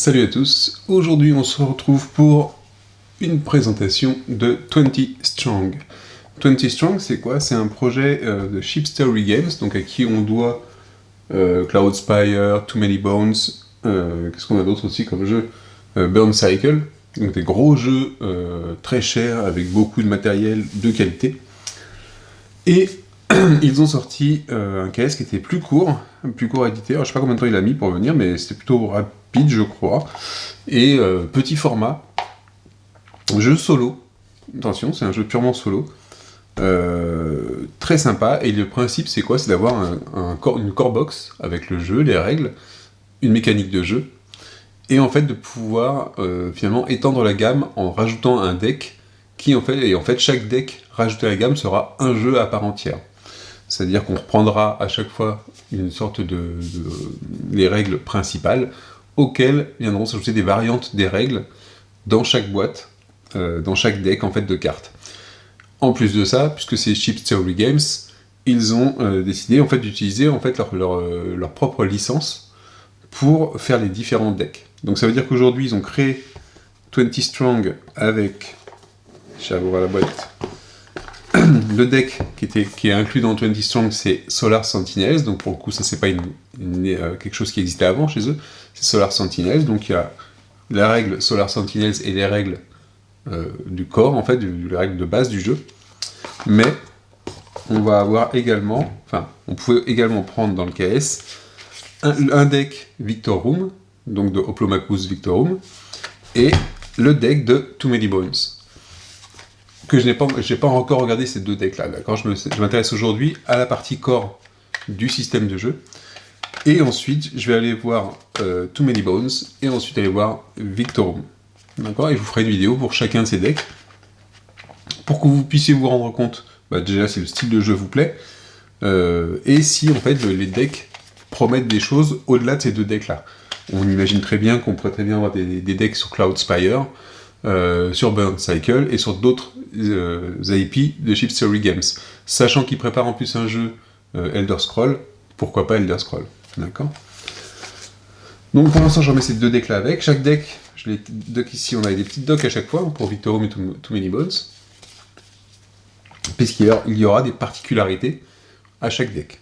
Salut à tous, aujourd'hui on se retrouve pour une présentation de 20 Strong. 20 Strong c'est quoi? C'est un projet de Shipstory Games, donc à qui on doit Cloudspire, Too Many Bones, qu'est-ce qu'on a d'autre aussi comme jeu? Burn Cycle, donc des gros jeux très chers avec beaucoup de matériel de qualité. Et ils ont sorti un KS qui était plus court à éditer. Alors, je sais pas combien de temps il a mis pour venir, mais c'était plutôt rapide, je crois. Et petit format, jeu solo. Attention, c'est un jeu purement solo. Très sympa. Et le principe, c'est quoi? C'est d'avoir une core box avec le jeu, les règles, une mécanique de jeu. Et en fait, de pouvoir finalement étendre la gamme en rajoutant un deck et en fait, chaque deck rajouté à la gamme sera un jeu à part entière. C'est-à-dire qu'on reprendra à chaque fois une sorte les règles principales, auxquelles viendront s'ajouter des variantes des règles dans chaque boîte, dans chaque deck en fait de cartes. En plus de ça, puisque c'est Shipstory Games, ils ont décidé en fait d'utiliser en fait leur propre licence pour faire les différents decks. Donc ça veut dire qu'aujourd'hui ils ont créé 20 Strong avec, je vais ouvrir la boîte. Le deck qui est inclus dans 20 Strong, c'est Solar Sentinels, donc pour le coup, ça c'est pas quelque chose qui existait avant chez eux, c'est Solar Sentinels, donc il y a la règle Solar Sentinels et les règles du corps, en fait, les règles de base du jeu, mais on va avoir également, on pouvait également prendre dans le KS un deck Victor Room, donc de Hoplomachus Victor Room, et le deck de Too Many Bones. Que je n'ai pas encore regardé ces deux decks-là, d'accord? Je m'intéresse aujourd'hui à la partie core du système de jeu, et ensuite je vais aller voir Too Many Bones, et ensuite aller voir Victorum, d'accord? Et je vous ferai une vidéo pour chacun de ces decks, pour que vous puissiez vous rendre compte, déjà si le style de jeu vous plaît, et si en fait les decks promettent des choses au-delà de ces deux decks-là. On imagine très bien qu'on pourrait très bien avoir des decks sur Cloudspire, sur Burn Cycle et sur d'autres IP de Shipstory Games. Sachant qu'ils préparent en plus un jeu Elder Scrolls, pourquoi pas Elder Scrolls, d'accord? Donc pour l'instant je remets ces deux decks là avec. Chaque deck, ici on a des petites docks à chaque fois, pour Victorum et Too Many Bones, puisqu'il y aura des particularités à chaque deck.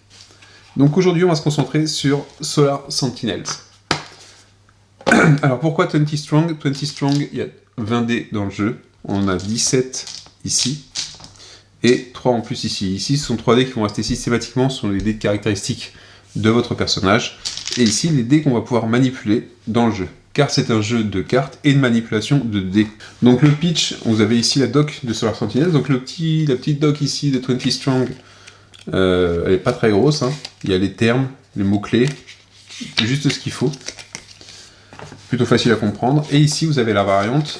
Donc aujourd'hui on va se concentrer sur Solar Sentinels. Alors pourquoi 20 Strong? 20 Strong, il y a 20 dés dans le jeu, on a 17 ici, et 3 en plus ici. Ici, ce sont 3 dés qui vont rester systématiquement, ce sont les dés de caractéristiques de votre personnage, et ici, les dés qu'on va pouvoir manipuler dans le jeu, car c'est un jeu de cartes et de manipulation de dés. Donc le pitch, vous avez ici la doc de Solar Sentinels, donc la petite doc ici de 20 Strong, elle est pas très grosse, hein. Il y a les termes, les mots-clés, juste ce qu'il faut. Plutôt facile à comprendre. Et ici, vous avez la variante,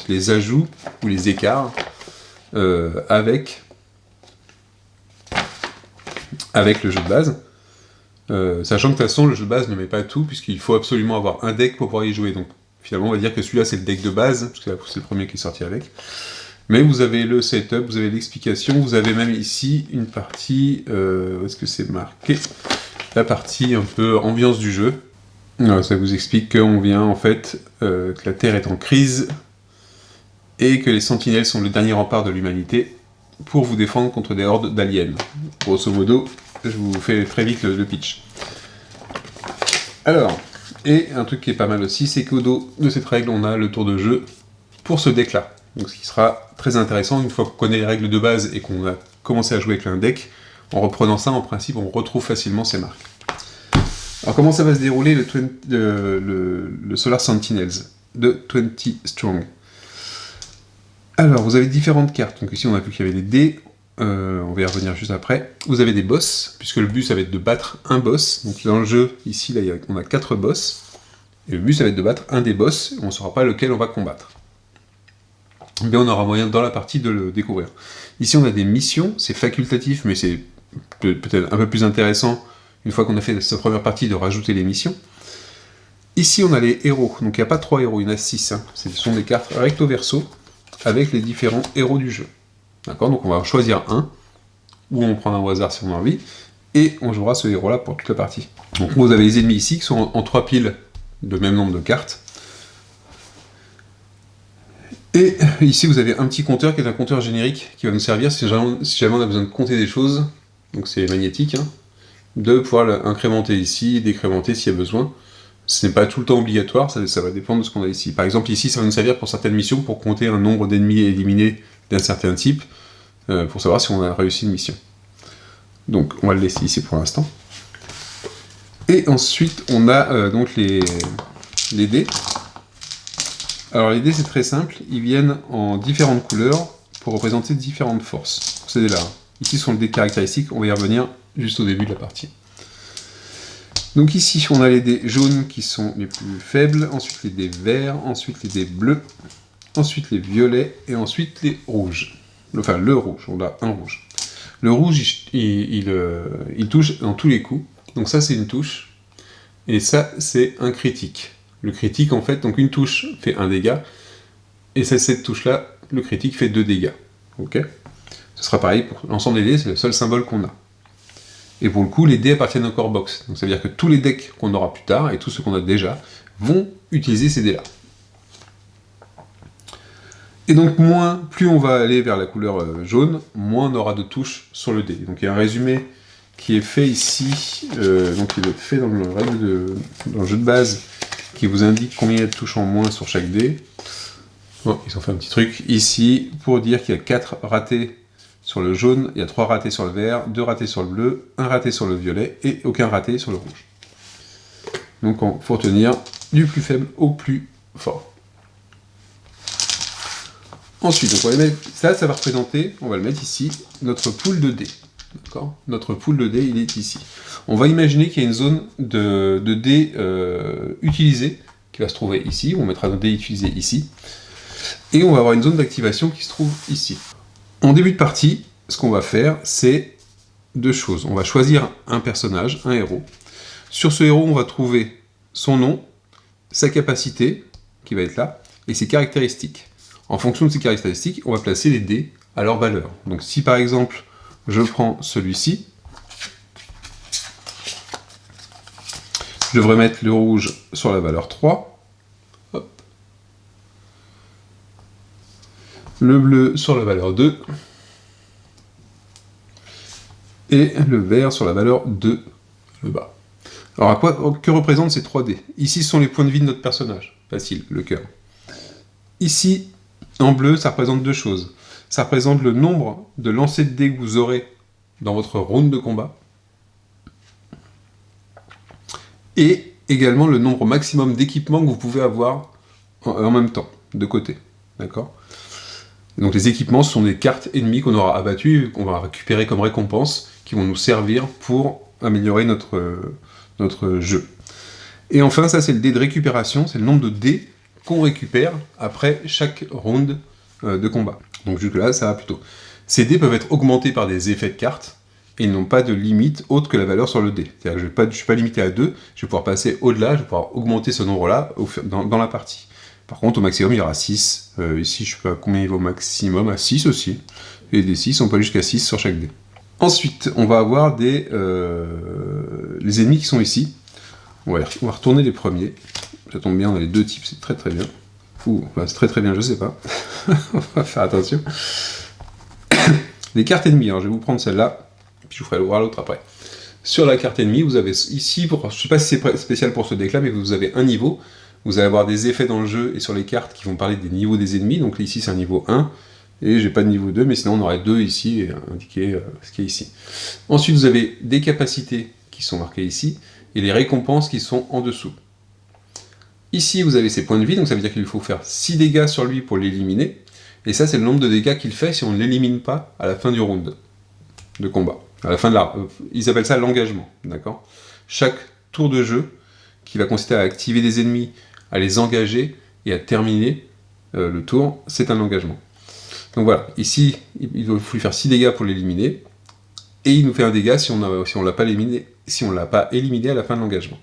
les ajouts ou les écarts avec le jeu de base. Sachant que de toute façon, le jeu de base ne met pas tout, puisqu'il faut absolument avoir un deck pour pouvoir y jouer. Donc finalement, on va dire que celui-là, c'est le deck de base, parce que c'est le premier qui est sorti avec. Mais vous avez le setup, vous avez l'explication, vous avez même ici une partie, où est-ce que c'est marqué? La partie un peu ambiance du jeu. Alors, ça vous explique qu'on vient en fait, que la Terre est en crise et que les sentinelles sont le dernier rempart de l'humanité pour vous défendre contre des hordes d'aliens. Grosso modo, je vous fais très vite le pitch. Alors, et un truc qui est pas mal aussi, c'est qu'au dos de cette règle, on a le tour de jeu pour ce deck-là. Donc, ce qui sera très intéressant, une fois qu'on connaît les règles de base et qu'on a commencé à jouer avec un deck, en reprenant ça, en principe, on retrouve facilement ces marques. Alors comment ça va se dérouler le Solar Sentinels de 20 Strong? Alors vous avez différentes cartes, donc ici on a vu qu'il y avait des dés, on va y revenir juste après. Vous avez des boss, puisque le but ça va être de battre un boss, donc dans le jeu, ici là, on a 4 boss, et le but ça va être de battre un des boss, on ne saura pas lequel on va combattre. Mais on aura moyen dans la partie de le découvrir. Ici on a des missions, c'est facultatif, mais c'est peut-être un peu plus intéressant une fois qu'on a fait cette première partie, de rajouter les missions. Ici, on a les héros. Donc, il n'y a pas 3 héros, il y en a 6. Hein. Ce sont des cartes recto-verso avec les différents héros du jeu. D'accord? Donc, on va choisir un, ou on prend un au hasard si on a envie, et on jouera ce héros-là pour toute la partie. Donc, vous avez les ennemis ici qui sont en 3 piles le même nombre de cartes. Et ici, vous avez un petit compteur qui est un compteur générique qui va nous servir si jamais on a besoin de compter des choses, donc c'est magnétique, hein, de pouvoir l'incrémenter ici, décrémenter s'il y a besoin. Ce n'est pas tout le temps obligatoire, ça va dépendre de ce qu'on a ici. Par exemple, ici, ça va nous servir pour certaines missions, pour compter un nombre d'ennemis éliminés d'un certain type, pour savoir si on a réussi une mission. Donc, on va le laisser ici pour l'instant. Et ensuite, on a donc les dés. Alors, les dés, c'est très simple, ils viennent en différentes couleurs pour représenter différentes forces. Ces dés-là. Ici sont les dés caractéristiques, on va y revenir juste au début de la partie. Donc ici, on a les dés jaunes qui sont les plus faibles, ensuite les dés verts, ensuite les dés bleus, ensuite les violets, et ensuite les rouges. Enfin, le rouge, on a un rouge. Le rouge, il touche dans tous les coups, donc ça c'est une touche, et ça c'est un critique. Le critique, en fait, donc une touche fait un dégât, et cette touche-là, le critique fait 2 dégâts. Ok ? Ce sera pareil pour l'ensemble des dés, c'est le seul symbole qu'on a. Et pour le coup, les dés appartiennent au core box. Donc ça veut dire que tous les decks qu'on aura plus tard, et tous ceux qu'on a déjà, vont utiliser ces dés-là. Et donc, plus on va aller vers la couleur jaune, moins on aura de touches sur le dé. Donc il y a un résumé qui est fait ici, donc il est fait dans le jeu de base, qui vous indique combien il y a de touches en moins sur chaque dé. Bon, ils ont fait un petit truc ici, pour dire qu'il y a 4 ratés sur le jaune, il y a 3 ratés sur le vert, 2 ratés sur le bleu, 1 raté sur le violet, et aucun raté sur le rouge. Donc il faut retenir du plus faible au plus fort. Ensuite, donc on va mettre, ça va représenter, on va le mettre ici, notre pool de dés. D'accord ? Notre pool de dés, il est ici. On va imaginer qu'il y a une zone de dés utilisés qui va se trouver ici, on mettra nos dés utilisés ici, et on va avoir une zone d'activation qui se trouve ici. En début de partie, ce qu'on va faire, c'est 2 choses. On va choisir un personnage, un héros. Sur ce héros, on va trouver son nom, sa capacité, qui va être là, et ses caractéristiques. En fonction de ces caractéristiques, on va placer les dés à leur valeur. Donc si par exemple, je prends celui-ci, je devrais mettre le rouge sur la valeur 3, hop. Le bleu sur la valeur 2, et le vert sur la valeur 2, le bas. Alors que représentent ces 3 dés ? Ici ce sont les points de vie de notre personnage, facile, le cœur. Ici, en bleu, ça représente 2 choses. Ça représente le nombre de lancers de dés que vous aurez dans votre round de combat, et également le nombre maximum d'équipements que vous pouvez avoir en même temps, de côté. D'accord ? Donc les équipements sont des cartes ennemies qu'on aura abattues, qu'on va récupérer comme récompense, qui vont nous servir pour améliorer notre jeu. Et enfin, ça c'est le dé de récupération, c'est le nombre de dés qu'on récupère après chaque round de combat. Donc jusque là, ça va plutôt. Ces dés peuvent être augmentés par des effets de cartes, et ils n'ont pas de limite autre que la valeur sur le dé. C'est-à-dire que je ne suis pas limité à 2, je vais pouvoir passer au-delà, je vais pouvoir augmenter ce nombre-là dans la partie. Par contre, au maximum, il y aura 6. Ici, je ne sais pas combien il va au maximum, à 6 aussi. Et des 6, on peut aller jusqu'à 6 sur chaque dé. Ensuite, on va avoir les ennemis qui sont ici. On va retourner les premiers. Ça tombe bien, on a les 2 types, c'est très très bien. C'est très très bien, je sais pas. On va faire attention. Les cartes ennemies, alors je vais vous prendre celle-là, puis je vous ferai voir l'autre après. Sur la carte ennemie, vous avez ici, je sais pas si c'est spécial pour ce deck-là, mais vous avez un niveau. Vous allez avoir des effets dans le jeu et sur les cartes qui vont parler des niveaux des ennemis. Donc ici c'est un niveau 1, et j'ai pas de niveau 2, mais sinon on aurait 2 ici, et indiqué ce qui est ici. Ensuite vous avez des capacités qui sont marquées ici, et les récompenses qui sont en dessous. Ici vous avez ses points de vie, donc ça veut dire qu'il faut faire 6 dégâts sur lui pour l'éliminer, et ça c'est le nombre de dégâts qu'il fait si on ne l'élimine pas à la fin du round de combat. À la fin de ils appellent ça l'engagement, d'accord ? Chaque tour de jeu, qui va consister à activer des ennemis, à les engager et à terminer le tour, c'est un engagement. Donc voilà, ici, il faut lui faire 6 dégâts pour l'éliminer, et il nous fait un dégât si on l'a pas éliminé à la fin de l'engagement.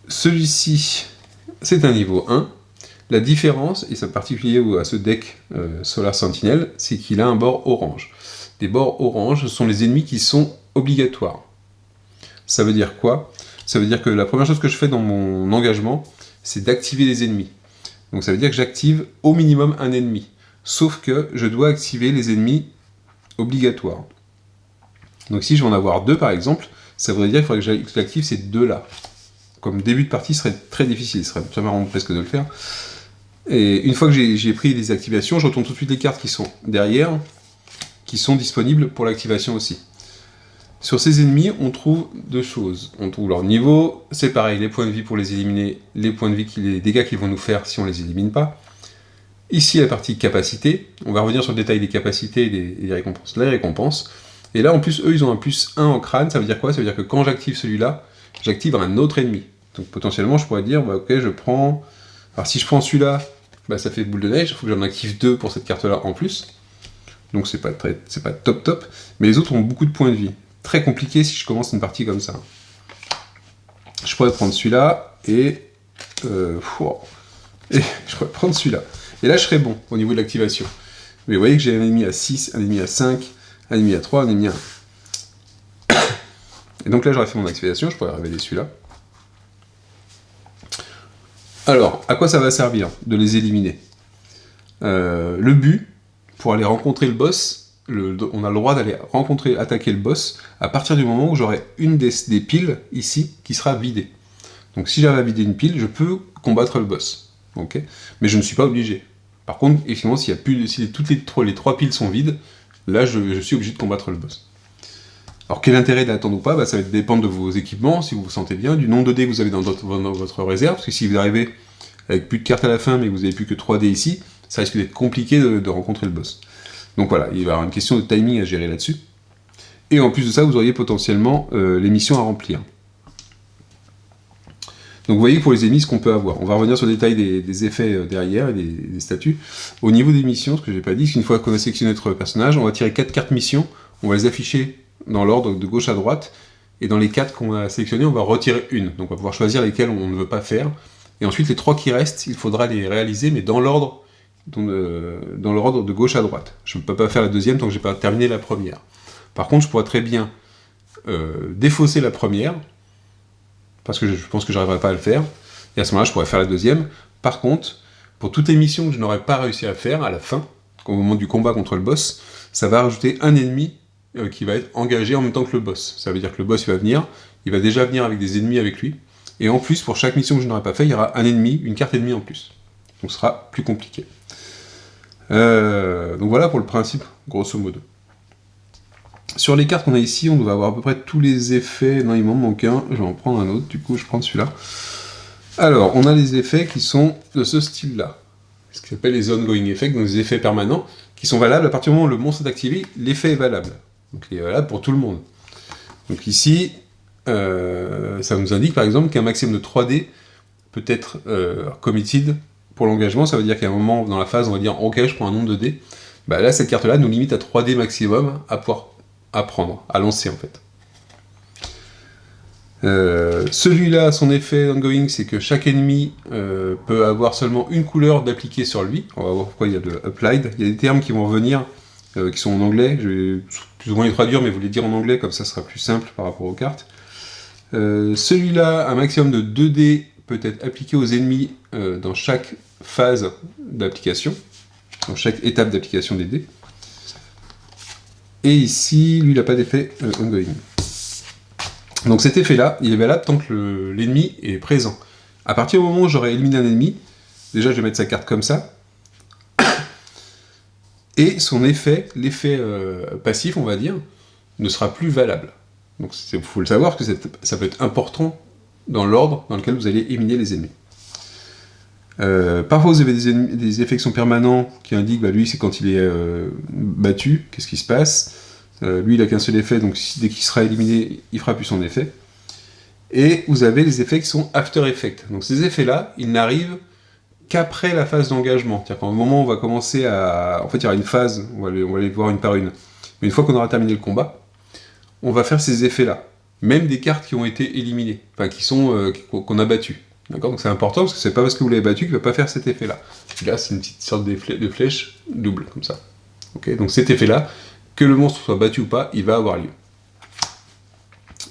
Celui-ci, c'est un niveau 1. La différence, et c'est particulier à ce deck Solar Sentinel, c'est qu'il a un bord orange. Les bords orange sont les ennemis qui sont obligatoires. Ça veut dire quoi ? ça veut dire que la première chose que je fais dans mon engagement, c'est d'activer les ennemis. Donc ça veut dire que j'active au minimum un ennemi. Sauf que je dois activer les ennemis obligatoires. Donc si je vais en avoir 2 par exemple, ça voudrait dire qu'il faudrait que j'active ces 2-là. Comme début de partie, ce serait très difficile, ce serait très marrant presque de le faire. Et une fois que j'ai pris les activations, je retourne tout de suite les cartes qui sont derrière, qui sont disponibles pour l'activation aussi. Sur ces ennemis, on trouve 2 choses. On trouve leur niveau, c'est pareil, les points de vie pour les éliminer, les points de vie, les dégâts qu'ils vont nous faire si on les élimine pas. Ici, la partie capacité. On va revenir sur le détail des capacités et des récompenses. Les récompenses. Et là, en plus, eux, ils ont un +1 en crâne. Ça veut dire quoi? Ça veut dire que quand j'active celui-là, j'active un autre ennemi. Donc potentiellement, je pourrais dire, bah, ok, je prends... Alors si je prends celui-là, bah, ça fait boule de neige. Il faut que j'en active 2 pour cette carte-là en plus. Donc c'est pas top. Mais les autres ont beaucoup de points de vie. Très compliqué si je commence une partie comme ça. Je pourrais prendre celui-là et je pourrais prendre celui-là. Et là, je serais bon au niveau de l'activation. Mais vous voyez que j'ai un ennemi à 6, un ennemi à 5, un ennemi à 3, un ennemi à 1. Et donc là, j'aurais fait mon activation, je pourrais révéler celui-là. Alors, à quoi ça va servir de les éliminer? Le but, pour aller rencontrer le boss, on a le droit d'aller attaquer le boss à partir du moment où j'aurai une des piles ici qui sera vidée. Donc si j'arrive à vider une pile, je peux combattre le boss. Okay, mais je ne suis pas obligé. Par contre, effectivement, si toutes les 3 piles sont vides, là je suis obligé de combattre le boss. Alors quel intérêt d'attendre ou pas? Bah, ça va dépendre de vos équipements, si vous vous sentez bien, du nombre de dés que vous avez dans votre réserve, parce que si vous arrivez avec plus de cartes à la fin, mais que vous n'avez plus que 3 dés ici, ça risque d'être compliqué de rencontrer le boss. Donc voilà, il va y avoir une question de timing à gérer là-dessus. Et en plus de ça, vous auriez potentiellement les missions à remplir. Donc vous voyez pour les ennemis ce qu'on peut avoir. On va revenir sur le détail des effets derrière et des statuts. Au niveau des missions, ce que j'ai pas dit, c'est qu'une fois qu'on a sélectionné notre personnage, on va tirer 4 cartes missions, on va les afficher dans l'ordre de gauche à droite, et dans les 4 qu'on a sélectionnés, on va retirer une. Donc on va pouvoir choisir lesquelles on ne veut pas faire. Et ensuite les 3 qui restent, il faudra les réaliser, mais dans l'ordre de gauche à droite. Je ne peux pas faire la deuxième tant que j'ai pas terminé la première. Par contre, je pourrais très bien défausser la première, parce que je pense que j'arriverai pas à le faire, et à ce moment-là, je pourrais faire la deuxième. Par contre, pour toutes les missions que je n'aurais pas réussi à faire, à la fin, au moment du combat contre le boss, ça va rajouter un ennemi qui va être engagé en même temps que le boss. Ça veut dire que le boss, il va déjà venir avec des ennemis avec lui, et en plus, pour chaque mission que je n'aurais pas fait, il y aura un ennemi, une carte ennemie en plus. Donc ce sera plus compliqué. Donc voilà pour le principe, grosso modo. Sur les cartes qu'on a ici, on doit avoir à peu près tous les effets. Non, il m'en manque un, je vais en prendre un autre, du coup je prends celui-là. Alors, on a les effets qui sont de ce style-là, ce qui s'appelle les ongoing effects, donc des effets permanents, qui sont valables à partir du moment où le monstre est activé, l'effet est valable. Donc il est valable pour tout le monde. Donc ici, ça nous indique par exemple qu'un maximum de 3 dés peut être committed pour l'engagement. Ça veut dire qu'à un moment dans la phase, on va dire ok, je prends un nombre de dés. Bah là, cette carte-là nous limite à 3 dés maximum à pouvoir prendre, à lancer en fait. Celui-là, son effet ongoing, c'est que chaque ennemi peut avoir seulement une couleur d'appliquer sur lui. On va voir pourquoi il y a de applied. Il y a des termes qui vont revenir, qui sont en anglais. Je vais plus ou moins les traduire, mais vous les dire en anglais, comme ça sera plus simple par rapport aux cartes. Celui-là, un maximum de 2 dés peut être appliqué aux ennemis dans chaque phase d'application, dans chaque étape d'application des dés. Et ici, lui, il n'a pas d'effet ongoing. Donc cet effet-là, il est valable tant que l'ennemi est présent. À partir du moment où j'aurai éliminé un ennemi, déjà je vais mettre sa carte comme ça, et son effet, l'effet passif, on va dire, ne sera plus valable. Donc il faut le savoir que ça peut être important dans l'ordre dans lequel vous allez éliminer les ennemis. Parfois vous avez des effets qui sont permanents qui indiquent, lui c'est quand il est battu, qu'est-ce qui se passe. Lui il a qu'un seul effet, donc dès qu'il sera éliminé, il fera plus son effet. Et vous avez les effets qui sont after effects. Donc ces effets-là, ils n'arrivent qu'après la phase d'engagement. C'est-à-dire qu'au moment où on va commencer à... En fait il y aura une phase, on va les voir une par une. Mais une fois qu'on aura terminé le combat, on va faire ces effets-là. Même des cartes qui ont été éliminées, enfin qu'on a battues. D'accord ? Donc c'est important parce que c'est pas parce que vous l'avez battu qu'il va pas faire cet effet-là. Là, c'est une petite sorte de flèche double, comme ça. Okay ? Donc cet effet-là, que le monstre soit battu ou pas, il va avoir lieu.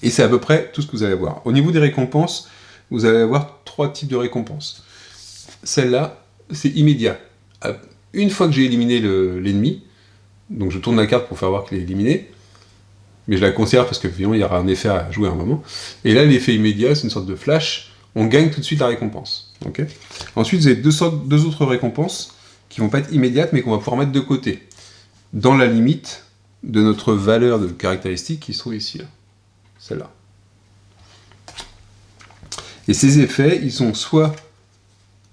Et c'est à peu près tout ce que vous allez avoir. Au niveau des récompenses, vous allez avoir 3 types de récompenses. Celle-là, c'est immédiat. Une fois que j'ai éliminé l'ennemi, donc je tourne la carte pour faire voir qu'il est éliminé, mais je la conserve parce que évidemment, il y aura un effet à jouer à un moment. Et là, l'effet immédiat, c'est une sorte de flash, on gagne tout de suite la récompense. Okay. Ensuite, vous avez deux autres récompenses qui vont pas être immédiates, mais qu'on va pouvoir mettre de côté, dans la limite de notre valeur de caractéristique qui se trouve ici, là. Celle-là. Et ces effets, ils sont soit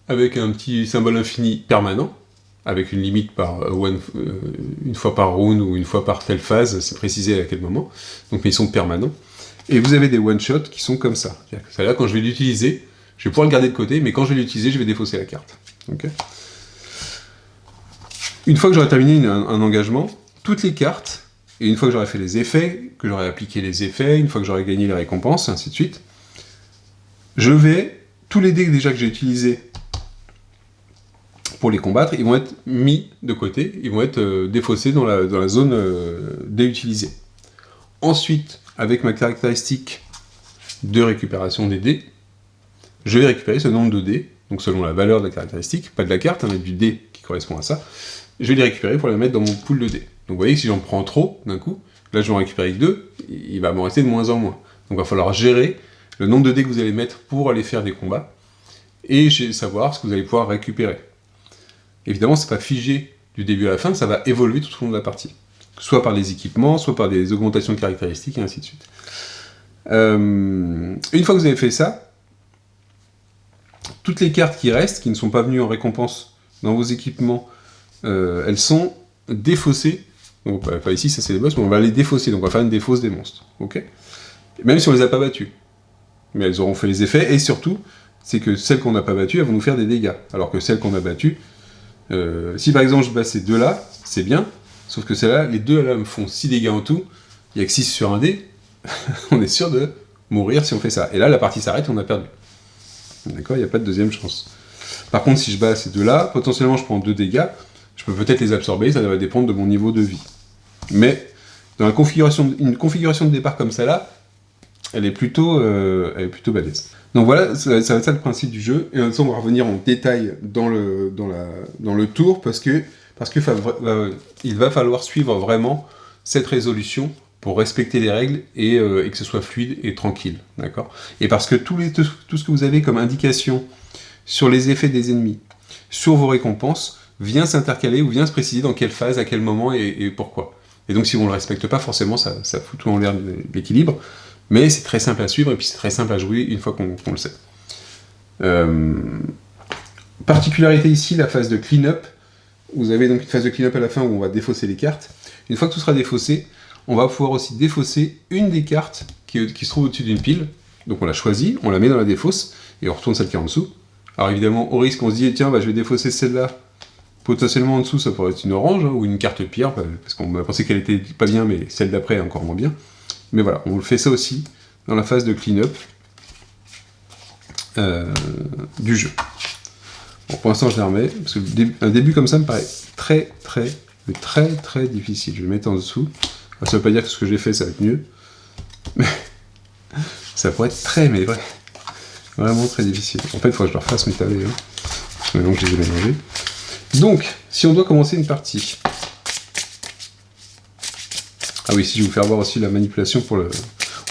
avec un petit symbole infini permanent, avec une limite par une fois par round ou une fois par telle phase, c'est précisé à quel moment, donc mais ils sont permanents. Et vous avez des one-shots qui sont comme ça. Celle-là, quand je vais l'utiliser, je vais pouvoir le garder de côté, mais quand je vais l'utiliser, je vais défausser la carte. Okay. Une fois que j'aurai terminé un engagement, toutes les cartes, et une fois que j'aurai fait les effets, que j'aurai appliqué les effets, une fois que j'aurai gagné les récompenses, et ainsi de suite, tous les dés déjà que j'ai utilisés pour les combattre, ils vont être mis de côté, ils vont être défaussés dans la zone dés utilisés. Ensuite, avec ma caractéristique de récupération des dés, je vais récupérer ce nombre de dés, donc selon la valeur de la caractéristique, pas de la carte, mais du dé qui correspond à ça, je vais les récupérer pour les mettre dans mon pool de dés. Donc vous voyez que si j'en prends trop d'un coup, là je vais en récupérer que 2, il va m'en rester de moins en moins. Donc il va falloir gérer le nombre de dés que vous allez mettre pour aller faire des combats, et savoir ce que vous allez pouvoir récupérer. Évidemment, c'est pas figé du début à la fin, ça va évoluer tout au long de la partie. Soit par les équipements, soit par des augmentations de caractéristiques, et ainsi de suite. Une fois que vous avez fait ça, toutes les cartes qui restent, qui ne sont pas venues en récompense dans vos équipements, elles sont défaussées. Donc, pas ici, ça c'est les boss, mais on va les défausser, donc on va faire une défausse des monstres. Okay, même si on les a pas battus. Mais elles auront fait les effets, et surtout, c'est que celles qu'on n'a pas battues, elles vont nous faire des dégâts. Alors que celles qu'on a battues, si par exemple je bats ces deux-là, c'est bien, sauf que celles-là, les deux là me font 6 dégâts en tout, il n'y a que 6 sur un dé, on est sûr de mourir si on fait ça. Et là, la partie s'arrête et on a perdu. D'accord, il n'y a pas de deuxième chance. Par contre, si je bats ces deux-là, potentiellement je prends 2 dégâts, je peux peut-être les absorber, ça va dépendre de mon niveau de vie. Mais, dans une configuration de départ comme celle-là, elle est plutôt balèze. Donc voilà, ça va être ça le principe du jeu, et en même temps on va revenir en détail dans le tour, parce que il va falloir suivre vraiment cette résolution pour respecter les règles et que ce soit fluide et tranquille, d'accord ? Et parce que tout ce que vous avez comme indication sur les effets des ennemis, sur vos récompenses, vient s'intercaler ou vient se préciser dans quelle phase, à quel moment et pourquoi. Et donc si on ne le respecte pas, forcément ça fout tout en l'air de l'équilibre, mais c'est très simple à suivre et puis c'est très simple à jouer une fois qu'on le sait. Particularité ici, la phase de clean-up. Vous avez donc une phase de clean-up à la fin où on va défausser les cartes. Une fois que tout sera défaussé, on va pouvoir aussi défausser une des cartes qui se trouve au-dessus d'une pile. Donc on la choisit, on la met dans la défausse, et on retourne celle qui est en dessous. Alors évidemment, au risque, on se dit, tiens, je vais défausser celle-là. Potentiellement en dessous, ça pourrait être une orange, ou une carte pire, parce qu'on a pensé qu'elle était pas bien, mais celle d'après est encore moins bien. Mais voilà, on fait ça aussi dans la phase de clean-up du jeu. Bon, pour l'instant, je les remets, parce que un début comme ça me paraît très difficile. Je vais le mettre en dessous. Ça ne veut pas dire que ce que j'ai fait, ça va être mieux. Mais ça pourrait être vraiment très difficile. En fait, il faut que je leur fasse m'étaler. Maintenant que je les ai mélangés. Donc, si on doit commencer une partie... Ah oui, si je vais vous faire voir aussi la manipulation pour le...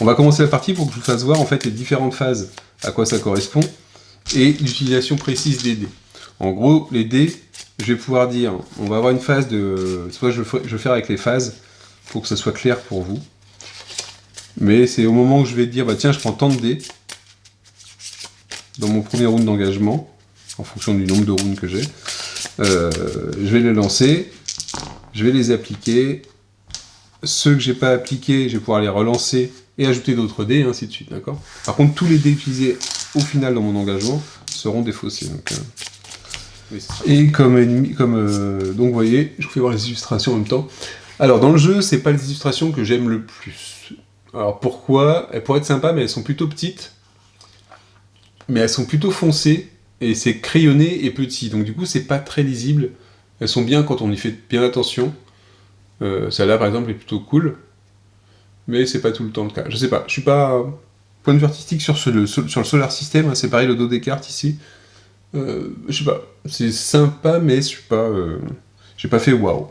On va commencer la partie pour que je vous fasse voir en fait les différentes phases, à quoi ça correspond, et l'utilisation précise des dés. En gros, les dés, je vais pouvoir dire, on va avoir une phase de... Soit je vais faire avec les phases, pour que ça soit clair pour vous. Mais c'est au moment où je vais dire, tiens, je prends tant de dés, dans mon premier round d'engagement, en fonction du nombre de rounds que j'ai, je vais les lancer, je vais les appliquer, ceux que j'ai pas appliqués, je vais pouvoir les relancer et ajouter d'autres dés, et ainsi de suite, d'accord ? Par contre, tous les dés utilisés au final dans mon engagement seront défaussés. Donc, et donc vous voyez, je vous fais voir les illustrations en même temps. Alors dans le jeu, c'est pas les illustrations que j'aime le plus. Alors pourquoi ? Elles pourraient être sympas, mais elles sont plutôt petites. Mais elles sont plutôt foncées, et c'est crayonné et petit. Donc du coup, c'est pas très lisible. Elles sont bien quand on y fait bien attention. Celle-là, par exemple, est plutôt cool. mais c'est pas tout le temps le cas. Je sais pas, je suis pas... Point de vue artistique sur le Solar System, hein, c'est pareil, le dos des cartes ici. Je sais pas, c'est sympa, mais je suis pas... j'ai pas fait waouh,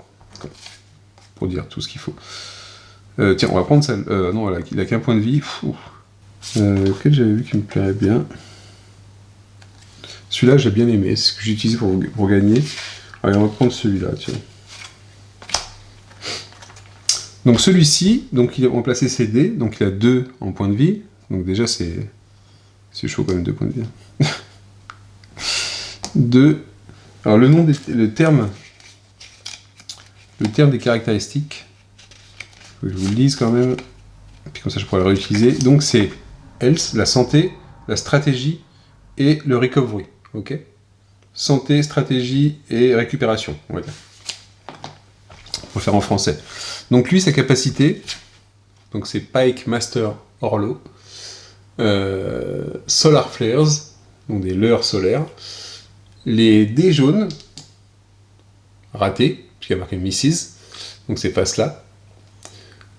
pour dire tout ce qu'il faut. Tiens, on va prendre celle... non, voilà, il a qu'un point de vie. Lequel j'avais vu qui me plairait bien. Celui-là, j'ai bien aimé, c'est ce que j'ai utilisé pour gagner. Allez, on va prendre celui-là, tiens. Donc celui-ci, on va placer ses dés, donc il a 2 en point de vie. Donc déjà, c'est chaud quand même, 2 points de vie. 2. Alors le terme des caractéristiques, faut que je vous le lise quand même, puis comme ça je pourrais le réutiliser. Donc c'est health, la santé, la stratégie et le recovery. Ok ? Santé, stratégie et récupération, on va dire. On va faire en français. Donc lui, sa capacité, donc c'est Pike Master Orlo, Solar Flares, donc des leurres solaires, les dés jaunes, ratés, puisqu'il y a marqué Misses, donc ces faces-là,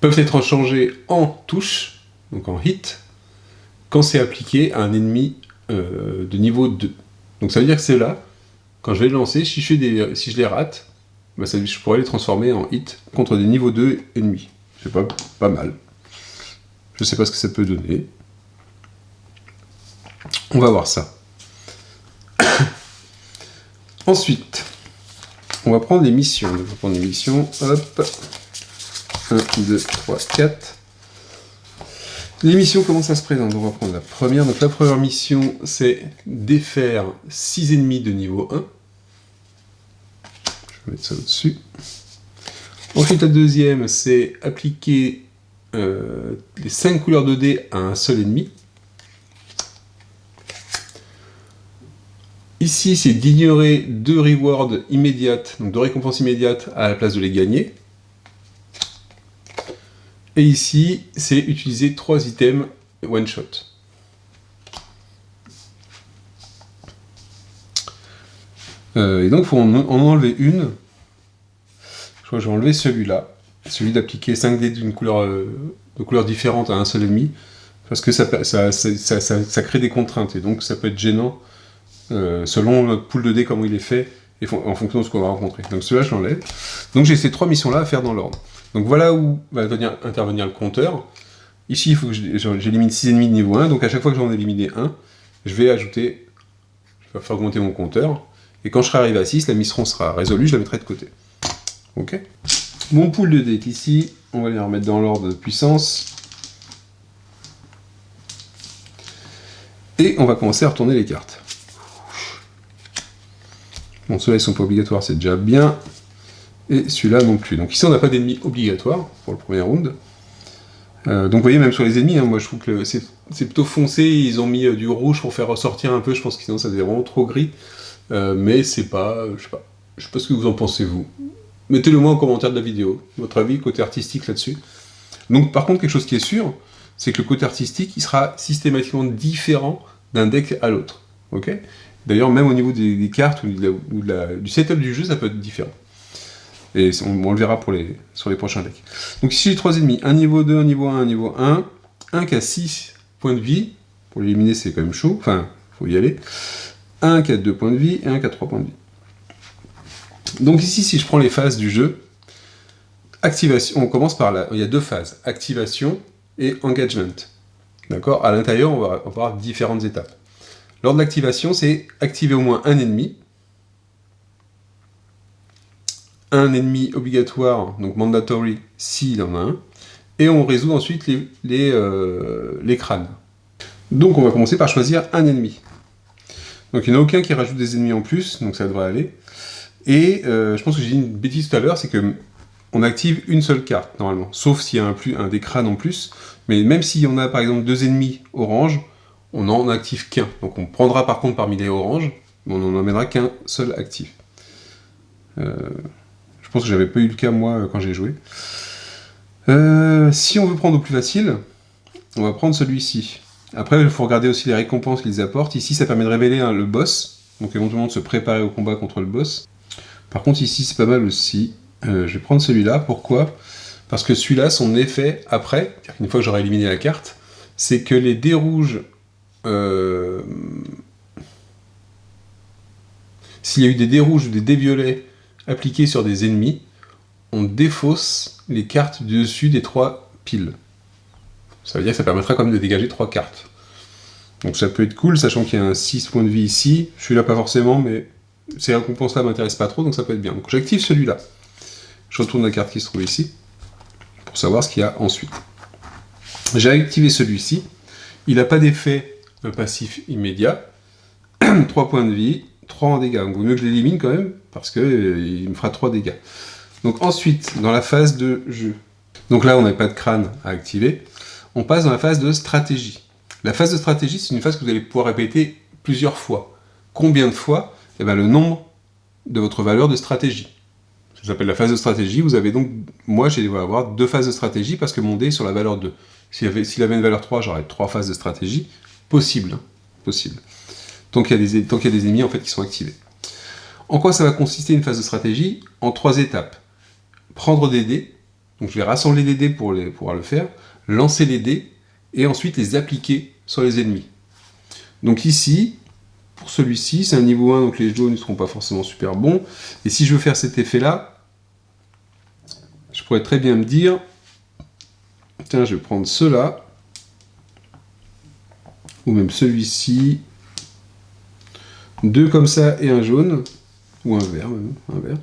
peuvent être changés en touche, donc en hit, quand c'est appliqué à un ennemi de niveau 2. Donc ça veut dire que c'est là, quand je vais le lancer, si je les rate, bah je pourrais les transformer en hit contre des niveaux 2 ennemis. C'est pas mal. Je sais pas ce que ça peut donner. On va voir ça. Ensuite, on va prendre les missions. On va prendre les missions. Hop. 1, 2, 3, 4. Les missions, comment ça se présente? On va prendre la première. Donc la première mission, c'est défaire 6 ennemis de niveau 1. Je vais mettre ça au-dessus. Ensuite, la deuxième, c'est appliquer les 5 couleurs de dés à un seul ennemi. Ici, c'est d'ignorer 2 rewards immédiates, donc 2 récompenses immédiates à la place de les gagner. Et ici, c'est utiliser 3 items one-shot. Et donc, il faut en enlever une. Je crois que je vais enlever celui-là. Celui d'appliquer 5 dés de couleurs différentes à un seul ennemi. Parce que ça crée des contraintes. Et donc, ça peut être gênant selon notre pool de dés, comment il est fait, et en fonction de ce qu'on va rencontrer. Donc, celui-là, je l'enlève. Donc, j'ai ces 3 missions-là à faire dans l'ordre. Donc, voilà où va venir intervenir le compteur. Ici, il faut que j'élimine 6 ennemis de niveau 1. Donc, à chaque fois que j'en ai éliminé un, je vais faire augmenter mon compteur. Et quand je serai arrivé à 6, la mission sera résolue, je la mettrai de côté. Ok. Mon pool de dés est ici. On va les remettre dans l'ordre de puissance. Et on va commencer à retourner les cartes. Bon, ceux-là, ils sont pas obligatoires, c'est déjà bien. Et celui-là non plus. Donc ici, on n'a pas d'ennemis obligatoires pour le premier round. Donc vous voyez, même sur les ennemis, hein, moi je trouve que c'est plutôt foncé. Ils ont mis du rouge pour faire ressortir un peu. Je pense que sinon, ça devient vraiment trop gris. Mais c'est pas... je sais pas ce que vous en pensez, vous. Mettez-le moi en commentaire de la vidéo. Votre avis, côté artistique là-dessus. Donc par contre, quelque chose qui est sûr, c'est que le côté artistique, il sera systématiquement différent d'un deck à l'autre. Ok ? D'ailleurs, même au niveau des cartes ou du setup du jeu, ça peut être différent. Et on le verra sur les prochains decks. Donc ici, j'ai 3 ennemis. Un niveau 2, un niveau 1, un niveau 1. Un qui a 6 points de vie. Pour l'éliminer, c'est quand même chaud. Enfin, il faut y aller. Un qui a 2 points de vie et un qui a 3 points de vie. Donc ici, si je prends les phases du jeu, activation, on commence par là. Il y a 2 phases. Activation et engagement. D'accord ? À l'intérieur, on va avoir différentes étapes. Lors de l'activation, c'est activer au moins un ennemi. Un ennemi obligatoire, donc mandatory, s'il en a un. Et on résout ensuite les crânes. Donc on va commencer par choisir un ennemi. Donc il n'y en a aucun qui rajoute des ennemis en plus, donc ça devrait aller. Et je pense que j'ai dit une bêtise tout à l'heure, c'est que on active une seule carte, normalement. Sauf s'il y a un des crânes en plus. Mais même s'il on a par exemple 2 ennemis orange, on n'en active qu'un. Donc on prendra par contre parmi les oranges, mais on n'en emmènera qu'un seul actif. Je pense que j'avais pas eu le cas moi quand j'ai joué. Si on veut prendre au plus facile, on va prendre celui-ci. Après, il faut regarder aussi les récompenses qu'ils apportent. Ici, ça permet de révéler le boss, donc éventuellement de se préparer au combat contre le boss. Par contre, ici, c'est pas mal aussi. Je vais prendre celui-là. Pourquoi ? Parce que celui-là, son effet après, une fois que j'aurai éliminé la carte, c'est que les dés rouges... S'il y a eu des dés rouges ou des dés violets appliqués sur des ennemis, on défausse les cartes du dessus des 3 piles. Ça veut dire que ça permettra quand même de dégager 3 cartes. Donc ça peut être cool, sachant qu'il y a un 6 points de vie ici. Je suis là pas forcément, mais ces récompenses-là m'intéressent pas trop, donc ça peut être bien. Donc j'active celui-là. Je retourne la carte qui se trouve ici, pour savoir ce qu'il y a ensuite. J'ai activé celui-ci. Il n'a pas d'effet passif immédiat. 3 points de vie, 3 en dégâts. Donc il vaut mieux que je l'élimine quand même, parce qu'il me fera 3 dégâts. Donc ensuite, dans la phase de jeu. Donc là, on n'a pas de crâne à activer. On passe dans la phase de stratégie. La phase de stratégie, c'est une phase que vous allez pouvoir répéter plusieurs fois. Combien de fois? Eh bien, le nombre de votre valeur de stratégie. Ça s'appelle la phase de stratégie. Vous avez donc, moi, je vais avoir 2 phases de stratégie parce que mon dé est sur la valeur 2. S'il avait une valeur 3, j'aurais 3 phases de stratégie. Possible. Hein. Possible. Tant qu'il y a des ennemis en fait, qui sont activés. En quoi ça va consister une phase de stratégie? En 3 étapes. Prendre des dés. Donc je vais rassembler des dés pour pouvoir le faire. Lancer les dés. Et ensuite les appliquer sur les ennemis. Donc ici, pour celui-ci, c'est un niveau 1, donc les jaunes ne seront pas forcément super bons. Et si je veux faire cet effet-là, je pourrais très bien me dire, tiens, je vais prendre ceux-là, ou même celui-ci, 2 comme ça et un jaune, ou un vert même, un vert,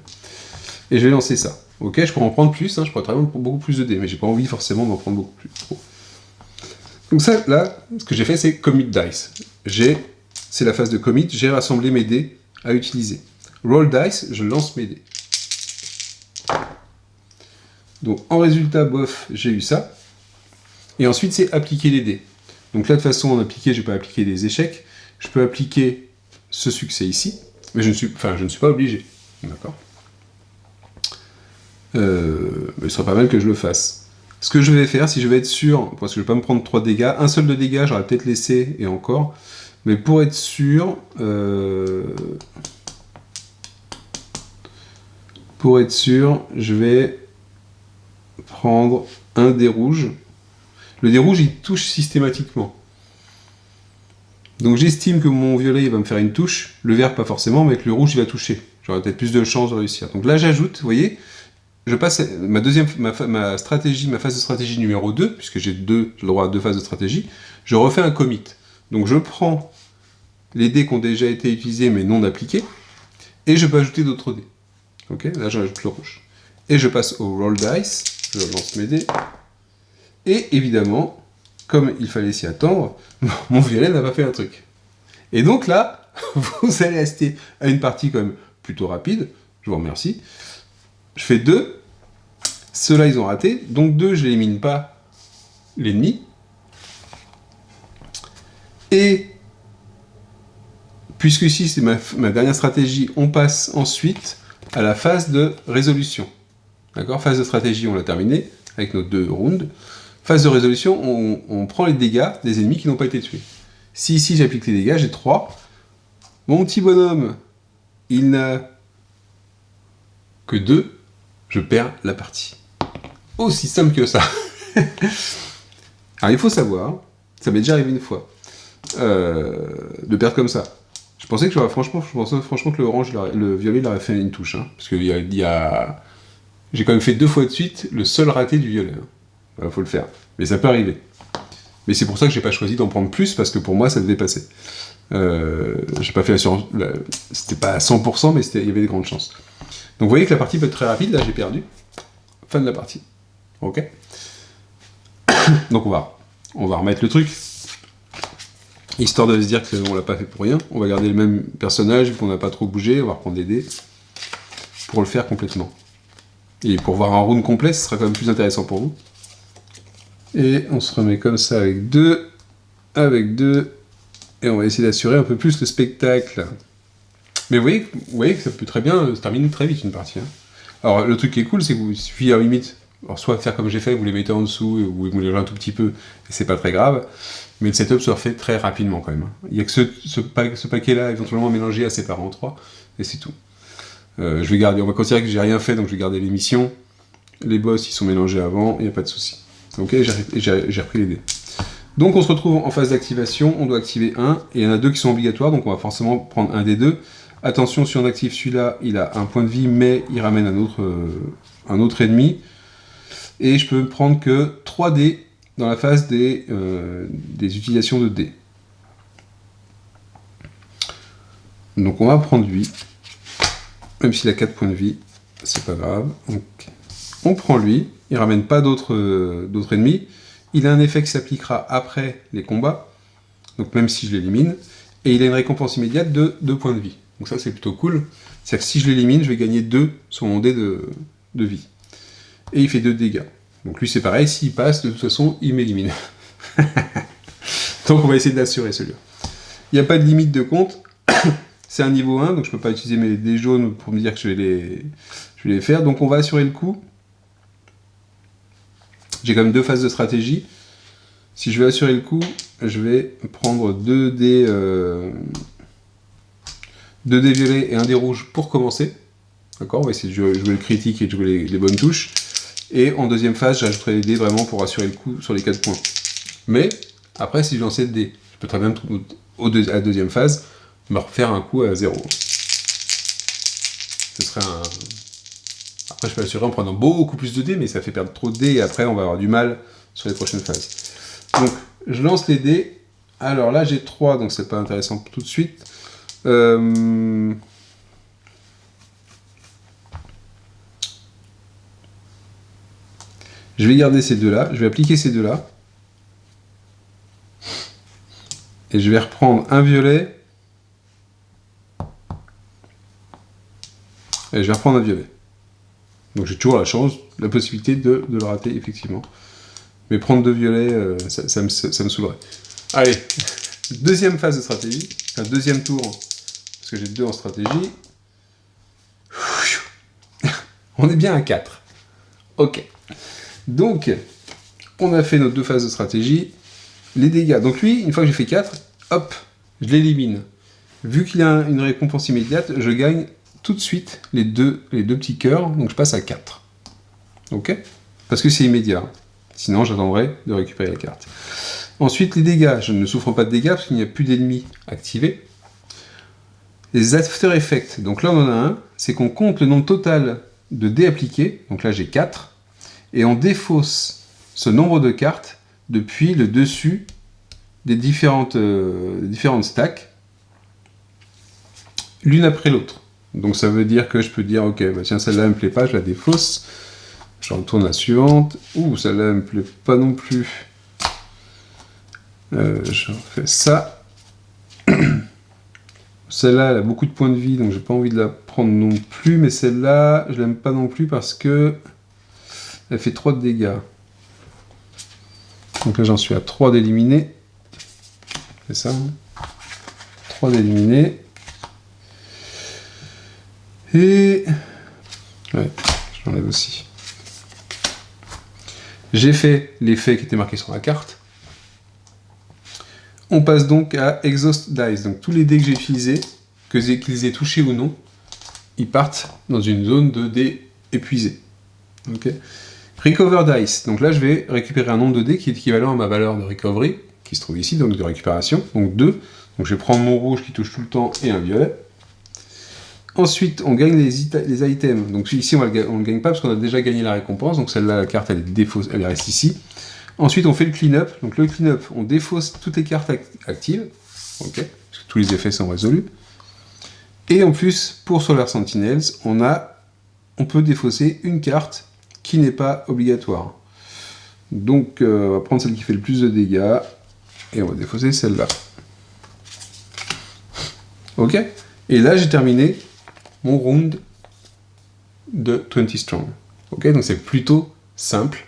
et je vais lancer ça. Ok, je pourrais en prendre plus, hein, je pourrais très bien prendre beaucoup plus de dés, mais j'ai pas envie forcément d'en prendre beaucoup plus. Trop. Donc ça, là, ce que j'ai fait, c'est Commit Dice. C'est la phase de Commit, j'ai rassemblé mes dés à utiliser. Roll Dice, je lance mes dés. Donc en résultat, bof, j'ai eu ça. Et ensuite, c'est appliquer les dés. Donc là, de façon en appliquer, je vais pas appliquer des échecs. Je peux appliquer ce succès ici, mais je ne suis pas obligé. D'accord. Mais ce serait pas mal que je le fasse. Ce que je vais faire, si je veux être sûr, parce que je ne vais pas me prendre 3 dégâts, un seul de dégâts, j'aurais peut-être laissé, et encore, mais pour être sûr, je vais prendre un dé rouge. Le dé rouge, il touche systématiquement. Donc j'estime que mon violet, il va me faire une touche, le vert pas forcément, mais avec le rouge, il va toucher. J'aurai peut-être plus de chances de réussir. Donc là, j'ajoute, vous voyez, je passe ma phase de stratégie numéro 2, puisque j'ai le droit à 2 phases de stratégie, je refais un commit. Donc je prends les dés qui ont déjà été utilisés mais non appliqués, et je peux ajouter d'autres dés. Ok, là j'ajoute le rouge. Et je passe au roll dice, je lance mes dés, et évidemment, comme il fallait s'y attendre, mon violet n'a pas fait un truc. Et donc là, vous allez rester à une partie quand même plutôt rapide, je vous remercie. Je fais 2, ceux-là ils ont raté, donc 2 je n'élimine pas l'ennemi, et puisque ici c'est ma dernière stratégie, on passe ensuite à la phase de résolution. D'accord, phase de stratégie on l'a terminée, avec nos 2 rounds. Phase de résolution, on prend les dégâts des ennemis qui n'ont pas été tués. Si ici j'applique les dégâts, j'ai 3, mon petit bonhomme, il n'a que 2, je perds la partie. Aussi simple que ça. Alors il faut savoir, ça m'est déjà arrivé une fois, de perdre comme ça. Je pensais que franchement que le violet il aurait fait une touche, hein, parce que j'ai quand même fait 2 fois de suite le seul raté du violet. Hein. Voilà, faut le faire, mais ça peut arriver. Mais c'est pour ça que j'ai pas choisi d'en prendre plus, parce que pour moi ça devait passer. J'ai pas fait l'assurance, c'était pas à 100%, mais il y avait des grandes chances. Donc vous voyez que la partie peut être très rapide, là j'ai perdu. Fin de la partie. Ok. Donc on va remettre le truc. Histoire de se dire qu'on l'a pas fait pour rien. On va garder le même personnage, vu qu'on n'a pas trop bougé, on va reprendre des dés. Pour le faire complètement. Et pour voir un round complet, ce sera quand même plus intéressant pour vous. Et on se remet comme ça avec 2. Et on va essayer d'assurer un peu plus le spectacle. Mais vous voyez que ça peut très bien se terminer très vite une partie. Hein. Alors le truc qui est cool, c'est que il suffit à la limite, alors soit faire comme j'ai fait, vous les mettez en dessous, ou vous les jouez un tout petit peu, et c'est pas très grave, mais le setup se refait très rapidement quand même. Il y a que ce paquet-là éventuellement mélangé à séparer en 3, et c'est tout. On va considérer que j'ai rien fait, donc je vais garder l'émission. les boss ils sont mélangés avant, il n'y a pas de souci. Ok, j'ai repris les dés. Donc on se retrouve en phase d'activation, on doit activer un, et il y en a deux qui sont obligatoires, donc on va forcément prendre un des deux. Attention, si on active celui-là, il a un point de vie, mais il ramène un autre ennemi. Et je peux prendre que 3 dés dans la phase des utilisations de dés. Donc on va prendre lui, même s'il a 4 points de vie, c'est pas grave. Donc, on prend lui, il ramène pas d'autres ennemis. Il a un effet qui s'appliquera après les combats, donc même si je l'élimine, et il a une récompense immédiate de 2 points de vie. Donc ça c'est plutôt cool. C'est-à-dire que si je l'élimine, je vais gagner 2 sur mon dé de vie. Et il fait 2 dégâts. Donc lui c'est pareil, s'il passe, de toute façon, il m'élimine. Donc on va essayer d'assurer celui-là. Il n'y a pas de limite de compte. C'est un niveau 1, donc je ne peux pas utiliser mes dés jaunes pour me dire que je vais les faire. Donc on va assurer le coup. J'ai quand même 2 phases de stratégie. Si je veux assurer le coup, je vais prendre 2 dés violets et un dé rouge pour commencer. D'accord, on va essayer de jouer le critique et de jouer les bonnes touches. Et en deuxième phase, j'ajouterai les dés vraiment pour assurer le coup sur les 4 points. Mais, après, si je lance le dé, je peux très bien, à la deuxième phase, me refaire un coup à 0. Ce serait un... Après, je peux assurer en prenant beaucoup plus de dés, mais ça fait perdre trop de dés, et après, on va avoir du mal sur les prochaines phases. Donc, je lance les dés. Alors là, j'ai 3, donc c'est pas intéressant tout de suite. Je vais garder ces deux-là, je vais appliquer ces deux-là. Et je vais reprendre un violet. Et je vais reprendre un violet. Donc j'ai toujours la chance, la possibilité de le rater, effectivement. Mais prendre 2 violets, ça me saoulerait. Allez, deuxième phase de stratégie. Enfin, deuxième tour, parce que j'ai 2 en stratégie. On est bien à 4. Ok. Donc, on a fait nos 2 phases de stratégie. Les dégâts. Donc lui, une fois que j'ai fait 4, hop, je l'élimine. Vu qu'il a une récompense immédiate, je gagne tout de suite les deux petits cœurs, donc je passe à 4. Ok? Parce que c'est immédiat. Sinon, j'attendrai de récupérer la carte. Ensuite, les dégâts. Je ne souffre pas de dégâts parce qu'il n'y a plus d'ennemis activés. Les after effects. Donc là, on en a un. C'est qu'on compte le nombre total de dés appliqués. Donc là, j'ai 4. Et on défausse ce nombre de cartes depuis le dessus des différentes stacks, l'une après l'autre. Donc ça veut dire que je peux dire, ok, bah tiens, celle-là me plaît pas, je la défausse. Je retourne la suivante. Ouh, celle-là me plaît pas non plus. Je fais ça. Celle-là, elle a beaucoup de points de vie, donc j'ai pas envie de la prendre non plus. Mais celle-là, je l'aime pas non plus parce que elle fait 3 de dégâts. Donc là, j'en suis à 3 d'éliminés. C'est ça, hein, 3 d'éliminés. Et... ouais, je l'enlève aussi. J'ai fait l'effet qui était marqué sur la carte. On passe donc à Exhaust Dice. Donc tous les dés que j'ai utilisés, qu'ils aient touchés ou non, ils partent dans une zone de dés épuisés. Okay. Recover Dice. Donc là, je vais récupérer un nombre de dés qui est équivalent à ma valeur de recovery, qui se trouve ici, donc de récupération. Donc 2. Donc je vais prendre mon rouge qui touche tout le temps et un violet. Ensuite, on gagne les items. Donc ici, on ne le gagne pas parce qu'on a déjà gagné la récompense. Donc celle-là, la carte, elle reste ici. Ensuite, on fait le clean-up. Donc le clean-up, on défausse toutes les cartes actives. Ok, parce que tous les effets sont résolus. Et en plus, pour Solar Sentinels, on peut défausser une carte qui n'est pas obligatoire. Donc, on va prendre celle qui fait le plus de dégâts. Et on va défausser celle-là. Ok. Et là, j'ai terminé mon round de 20 strong. Ok, donc c'est plutôt simple,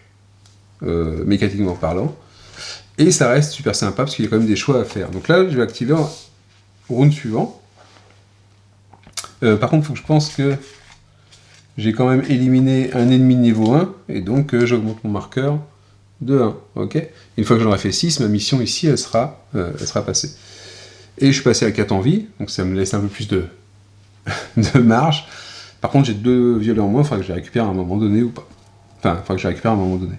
mécaniquement parlant. Et ça reste super sympa parce qu'il y a quand même des choix à faire. Donc là, je vais activer un round suivant. Par contre, il faut que je pense que j'ai quand même éliminé un ennemi niveau 1, et donc j'augmente mon marqueur de 1. Ok. Une fois que j'en ai fait 6, ma mission ici, elle sera passée. Et je suis passé à 4 en vie, donc ça me laisse un peu plus de marge. Par contre, j'ai 2 violets en moins, il faudra que je les récupère à un moment donné ou pas. Enfin, il faudra que je récupère à un moment donné.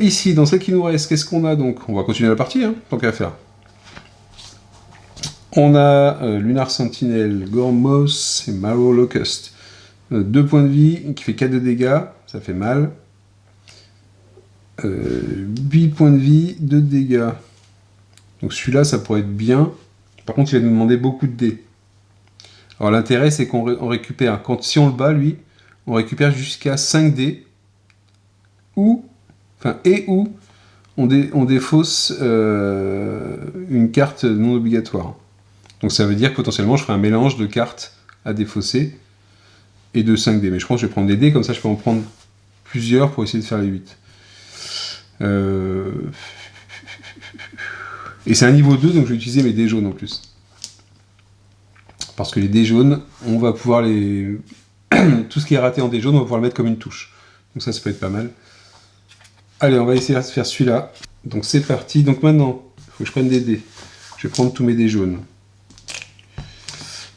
Ici, dans celle qui nous reste, qu'est-ce qu'on a donc? On va continuer la partie, hein, tant qu'à faire. On a Lunar Sentinel, Gormos et Marrow Locust. 2 points de vie, qui fait 4 de dégâts, ça fait mal. 8 points de vie, 2 de dégâts. Donc celui-là, ça pourrait être bien. Par contre, il va nous demander beaucoup de dés. Alors l'intérêt, c'est qu'on récupère, si on le bat, lui, on récupère jusqu'à 5 dés, ou on défausse une carte non obligatoire. Donc ça veut dire que potentiellement, je ferai un mélange de cartes à défausser et de 5 dés. Mais je pense que je vais prendre des dés, comme ça je peux en prendre plusieurs pour essayer de faire les 8. Et c'est un niveau 2, donc je vais utiliser mes dés jaunes en plus. Parce que les dés jaunes, on va pouvoir les... Tout ce qui est raté en dés jaunes, on va pouvoir le mettre comme une touche. Donc ça peut être pas mal. Allez, on va essayer de faire celui-là. Donc c'est parti. Donc maintenant, il faut que je prenne des dés. Je vais prendre tous mes dés jaunes.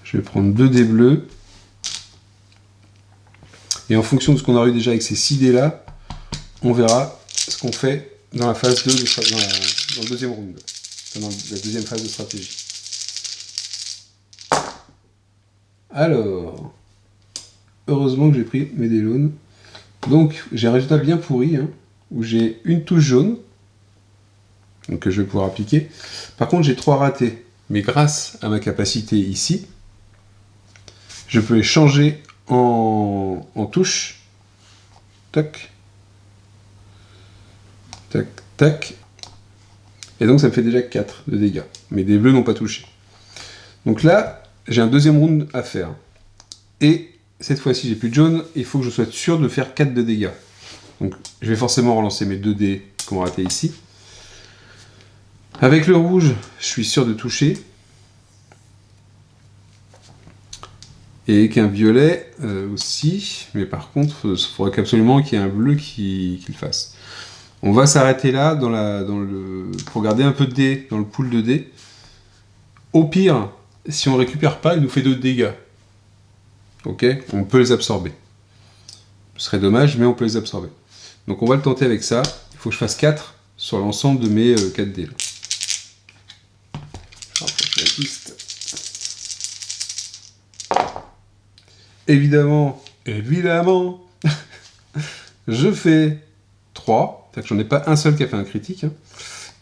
Je vais prendre 2 dés bleus. Et en fonction de ce qu'on aura eu déjà avec ces 6 dés-là, on verra ce qu'on fait dans la phase 2, dans le deuxième round. Enfin, dans la deuxième phase de stratégie. Alors, heureusement que j'ai pris mes dés jaunes. Donc, j'ai un résultat bien pourri, hein, où j'ai une touche jaune, donc que je vais pouvoir appliquer. Par contre, j'ai 3 ratés. Mais grâce à ma capacité ici, je peux les changer en touche. Tac. Tac, tac. Et donc, ça me fait déjà 4 de dégâts. Mais des bleus n'ont pas touché. Donc là, j'ai un deuxième round à faire. Et cette fois-ci, j'ai plus de jaune. Il faut que je sois sûr de faire 4 de dégâts. Donc, je vais forcément relancer mes 2 dés qu'on a ratés ici. Avec le rouge, je suis sûr de toucher. Et qu'un violet aussi. Mais par contre, il faudrait absolument qu'il y ait un bleu qui le fasse. On va s'arrêter là pour garder un peu de dés dans le pool de dés. Au pire, si on ne récupère pas, il nous fait 2 dégâts. Ok, on peut les absorber. Ce serait dommage, mais on peut les absorber. Donc on va le tenter avec ça. Il faut que je fasse 4 sur l'ensemble de mes 4 dés. Évidemment, je fais 3. C'est-à-dire que j'en ai pas un seul qui a fait un critique. Hein.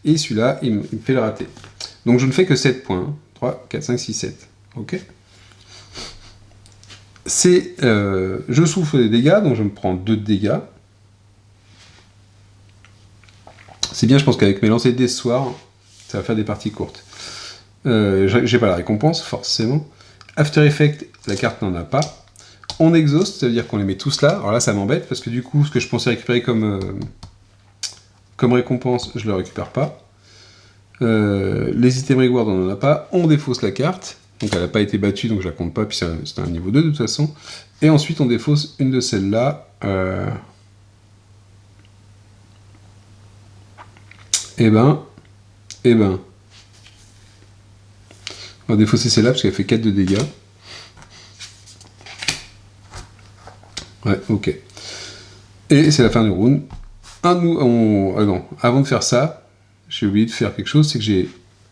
Et celui-là, il me fait le rater. Donc je ne fais que 7 points. Hein. 3, 4, 5, 6, 7. Ok. Je souffle des dégâts, donc je me prends 2 de dégâts. C'est bien, je pense qu'avec mes lancers de dés ce soir, ça va faire des parties courtes. J'ai pas la récompense, forcément. After Effect, la carte n'en a pas. On exhaust, ça veut dire qu'on les met tous là. Alors là, ça m'embête, parce que du coup, ce que je pensais récupérer comme récompense, je le récupère pas. Les items reward, on n'en a pas. On défausse la carte. Donc elle n'a pas été battue, donc je la compte pas, puis c'est un niveau 2 de toute façon. Et ensuite, on défausse une de celles-là. Eh ben. On va défausser celle-là, parce qu'elle fait 4 de dégâts. Ouais, ok. Et c'est la fin du round. Avant de faire ça, j'ai oublié de faire quelque chose, c'est que j'ai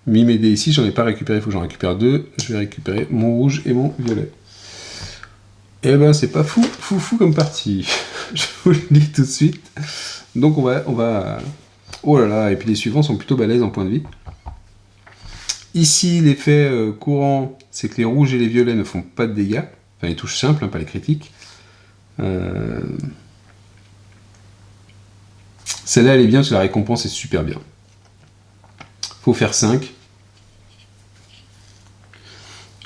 mis mes dés ici, j'en ai pas récupéré, il faut que j'en récupère 2. Je vais récupérer mon rouge et mon violet. Et ben c'est pas fou comme partie. Je vous le dis tout de suite. Donc on va... Oh là là, et puis les suivants sont plutôt balèzes en point de vie. Ici, l'effet courant, c'est que les rouges et les violets ne font pas de dégâts. Enfin, les touches simples, hein, pas les critiques. Celle-là, elle est bien, parce que la récompense est super bien. Faut faire 5.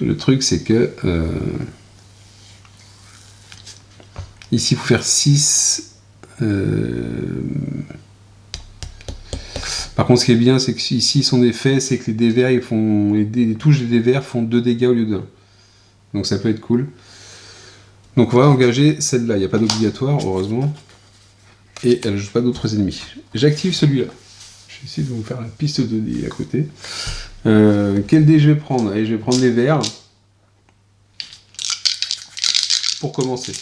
Le truc, c'est que... ici, il faut faire 6. Par contre, ce qui est bien, c'est que ici, son effet, c'est que les dés verts, les touches des dés verts font 2 dégâts au lieu d'1. Donc ça peut être cool. Donc on va engager celle-là. Il n'y a pas d'obligatoire, heureusement. Et elle ne joue pas d'autres ennemis. J'active celui-là. Je vais essayer de vous faire la piste de dés à côté. Quel dé je vais prendre? Allez, je vais prendre les verts. Pour commencer.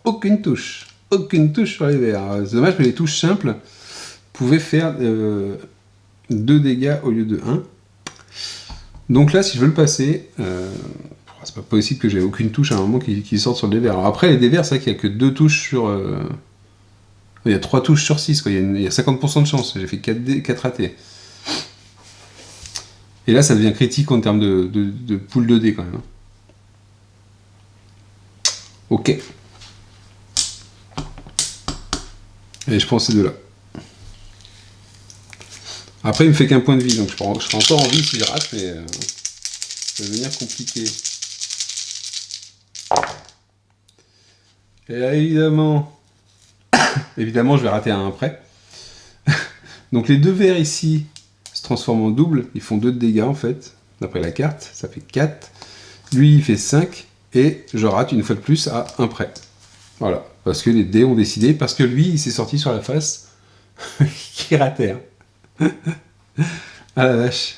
Aucune touche. Aucune touche sur les verts. C'est dommage que les touches simples pouvaient faire 2 dégâts au lieu de 1. Donc là, si je veux le passer, c'est pas possible que j'ai aucune touche à un moment qui sorte sur le dé vert. Alors après, les dés verts, c'est vrai qu'il n'y a que 2 touches sur... il y a 3 touches sur 6, quoi. Il y a 50% de chance. J'ai fait 4 ratés. Et là, ça devient critique en termes de pool de dés, quand même. Ok. Et je prends ces deux-là. Après, il me fait qu'un point de vie, donc je serai encore en vie si je rate, mais ça va devenir compliqué. Et là, évidemment, je vais rater un après. Donc les 2 verts ici se transforment en double, ils font 2 de dégâts en fait, d'après la carte, ça fait 4. Lui, il fait 5, et je rate une fois de plus à 1 près. Voilà, parce que les dés ont décidé, parce que lui, il s'est sorti sur la face qui ratait. Hein. Ah la vache.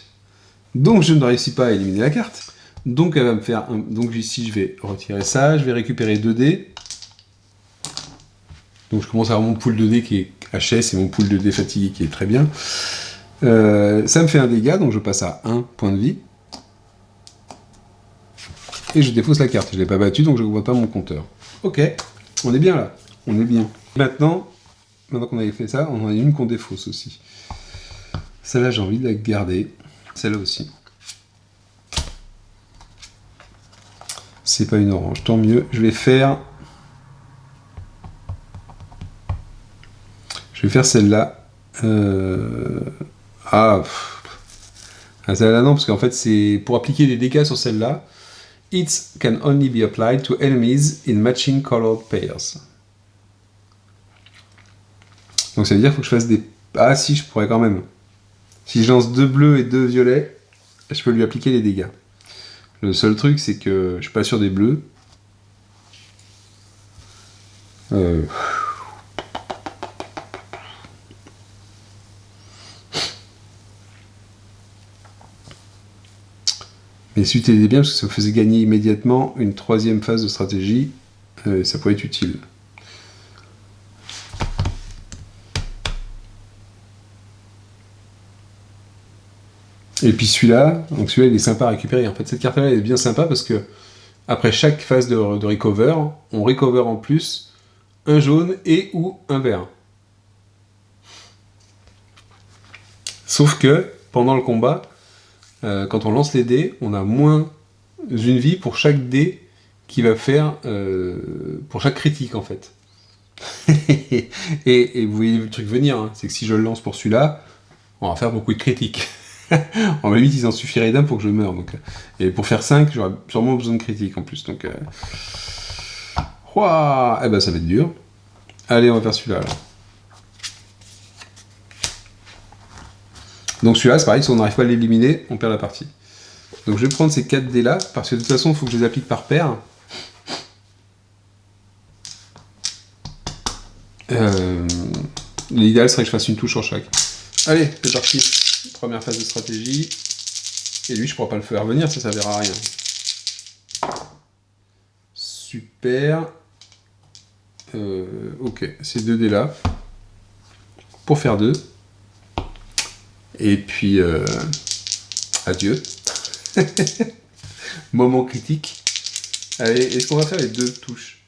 Donc je ne réussis pas à éliminer la carte. Donc elle va me faire un... Donc ici, je vais retirer ça, je vais récupérer 2 dés. Donc je commence à avoir mon pool de dés qui est HS et mon pool de dés fatigué qui est très bien. Ça me fait un dégât, donc je passe à 1 point de vie. Et je défausse la carte. Je ne l'ai pas battue, donc je ne vois pas mon compteur. Ok, on est bien là. On est bien. Maintenant qu'on avait fait ça, on en a une qu'on défausse aussi. Celle-là, j'ai envie de la garder. Celle-là aussi. C'est pas une orange, tant mieux. Je vais faire celle-là. Celle-là non, parce qu'en fait, c'est pour appliquer des dégâts sur celle-là. It can only be applied to enemies in matching colored pairs. Donc ça veut dire qu'il faut que je fasse des... Ah si, je pourrais quand même. Si je lance 2 bleus et 2 violets, je peux lui appliquer les dégâts. Le seul truc, c'est que je suis pas sûr des bleus. Mais si tu était bien, parce que ça me faisait gagner immédiatement une 3e phase de stratégie, ça pourrait être utile. Et puis celui-là, il est sympa à récupérer. En fait, cette carte-là, elle est bien sympa parce que après chaque phase de recover, on recover en plus un jaune et ou un vert. Sauf que pendant le combat, quand on lance les dés, on a moins une vie pour chaque dé qui va faire pour chaque critique en fait. et vous voyez le truc venir, hein, c'est que si je le lance pour celui-là, on va faire beaucoup de critiques. En ma limite, il en suffirait d'un pour que je meure. Donc, et pour faire 5, j'aurais sûrement besoin de critiques en plus. Donc, eh ben, ça va être dur. Allez, on va faire celui-là. Alors. Donc celui-là, c'est pareil, si on n'arrive pas à l'éliminer, on perd la partie. Donc je vais prendre ces 4 dés là, parce que de toute façon, il faut que je les applique par paire. L'idéal serait que je fasse une touche sur chaque. Allez, c'est parti. Première phase de stratégie. Et lui, je ne pourrai pas le faire venir, ça ne servira à rien. Super. Ok, ces 2 dés là. Pour faire 2. Et puis, adieu. Moment critique. Allez, est-ce qu'on va faire les 2 touches?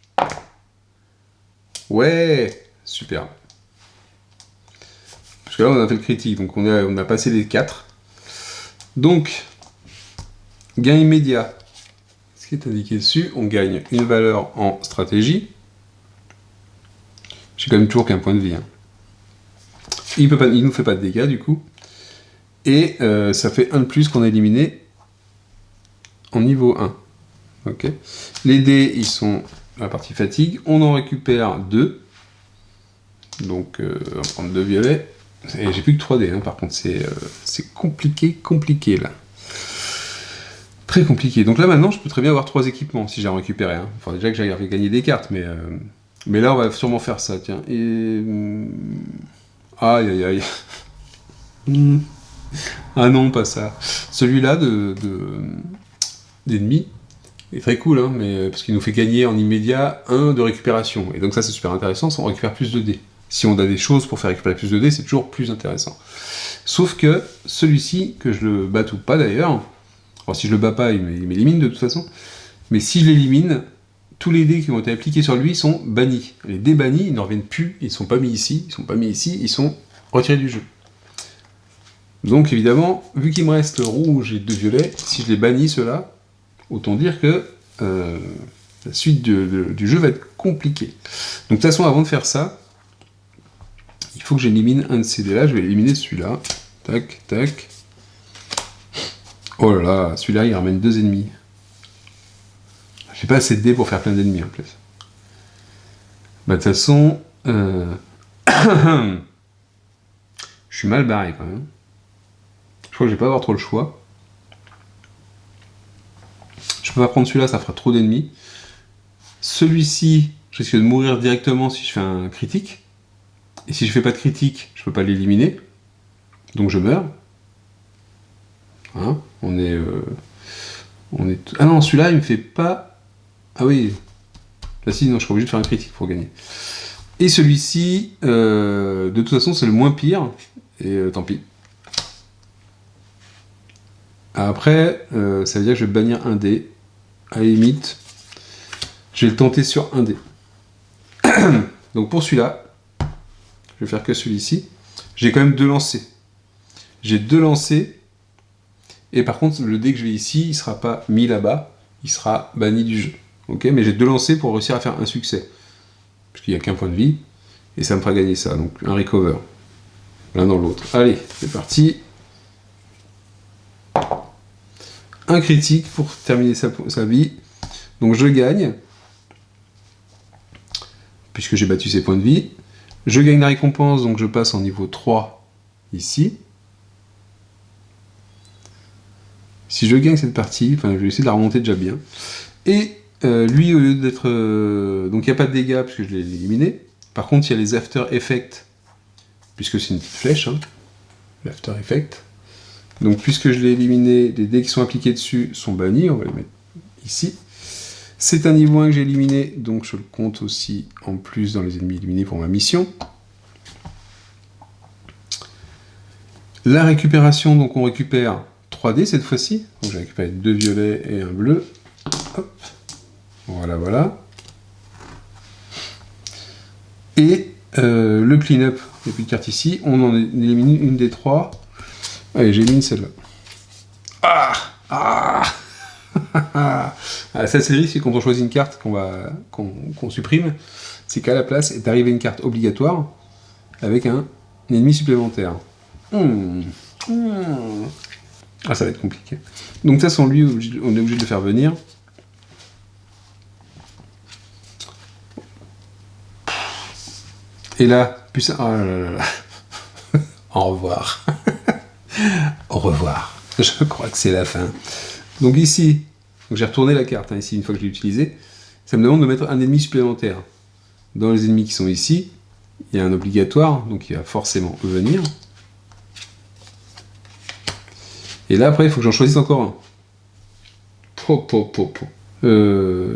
Ouais, super. Parce que là, on a fait le critique, donc on a passé les 4. Donc, gain immédiat. Ce qui est indiqué dessus, on gagne une valeur en stratégie. J'ai quand même toujours qu'un point de vie. Hein. Il nous fait pas de dégâts, du coup. Et ça fait 1 de plus qu'on a éliminé en niveau 1. Ok. Les dés, ils sont la partie fatigue. On en récupère 2. Donc, on va prendre 2 violets. Et j'ai plus que 3 dés, hein. Par contre, c'est compliqué, là. Très compliqué. Donc là, maintenant, je peux très bien avoir 3 équipements, si j'ai en récupéré. Hein. Enfin, déjà que j'avais gagné des cartes, mais là, on va sûrement faire ça, tiens. Et... Aïe. Ah non, pas ça. Celui-là d'ennemi, est très cool, hein, mais, parce qu'il nous fait gagner en immédiat 1 de récupération. Et donc ça c'est super intéressant, on récupère plus de dés. Si on a des choses pour faire récupérer plus de dés, c'est toujours plus intéressant. Sauf que celui-ci, que je le batte ou pas d'ailleurs, alors si je le bats pas, il m'élimine de toute façon, mais si je l'élimine, tous les dés qui ont été appliqués sur lui sont bannis. Les dés bannis, ils ne reviennent plus, ils ne sont pas mis ici, ils sont retirés du jeu. Donc évidemment, vu qu'il me reste rouge et 2 violets, si je les bannis ceux-là, autant dire que la suite du jeu va être compliquée. Donc de toute façon, avant de faire ça, il faut que j'élimine un de ces dés-là. Je vais éliminer celui-là. Tac, tac. Oh là là, celui-là, il ramène 2 ennemis. J'ai pas assez de dés pour faire plein d'ennemis en plus. Bah de toute façon... je suis mal barré quand même. Je crois que je vais pas avoir trop le choix. Je peux pas prendre celui-là, ça fera trop d'ennemis. Celui-ci, je risque de mourir directement si je fais un critique. Et si je fais pas de critique, je peux pas l'éliminer. Donc je meurs. Hein, on est... Ah non, celui-là, il me fait pas... Ah oui. Là, si, non, je suis obligé de faire un critique pour gagner. Et celui-ci, de toute façon, c'est le moins pire. Et tant pis. Après, ça veut dire que je vais bannir un dé. À la limite, je vais le tenter sur un dé. Donc pour celui-là, je vais faire que celui-ci. J'ai quand même 2 lancers. J'ai 2 lancers. Et par contre, le dé que je vais ici, il sera pas mis là-bas. Il sera banni du jeu. Ok, mais j'ai 2 lancers pour réussir à faire un succès. Parce qu'il n'y a qu'un point de vie. Et ça me fera gagner ça. Donc un recover. L'un dans l'autre. Allez, c'est parti. Un critique pour terminer sa vie. Donc je gagne. Puisque j'ai battu ses points de vie. Je gagne la récompense, donc je passe en niveau 3 ici. Si je gagne cette partie, enfin je vais essayer de la remonter déjà bien. Et lui, au lieu d'être... donc il n'y a pas de dégâts puisque je l'ai éliminé. Par contre, il y a les After Effects, puisque c'est une petite flèche, hein, l'After Effect. Donc puisque je l'ai éliminé, les dés qui sont appliqués dessus sont bannis, on va les mettre ici. C'est un niveau 1 que j'ai éliminé, donc je le compte aussi en plus dans les ennemis éliminés pour ma mission. La récupération, donc on récupère 3 dés cette fois-ci. Donc j'ai récupéré 2 violets et un bleu. Hop. Voilà, voilà. Et le clean-up, il n'y a plus de carte ici. On en élimine une des 3. Allez, j'élimine celle-là. Ah, ça c'est le risque, c'est quand on choisit une carte qu'on supprime, c'est qu'à la place est arrivée une carte obligatoire avec un ennemi supplémentaire. Ah, ça va être compliqué. Donc de toute façon, lui, on est obligé de le faire venir. Et là, putain, oh là là là. Au revoir. Au revoir. Je crois que c'est la fin. Donc ici, j'ai retourné la carte, hein, ici, une fois que je l'ai utilisée. Ça me demande de mettre un ennemi supplémentaire. Dans les ennemis qui sont ici, il y a un obligatoire, donc il va forcément venir. Et là, après, il faut que j'en choisisse encore un.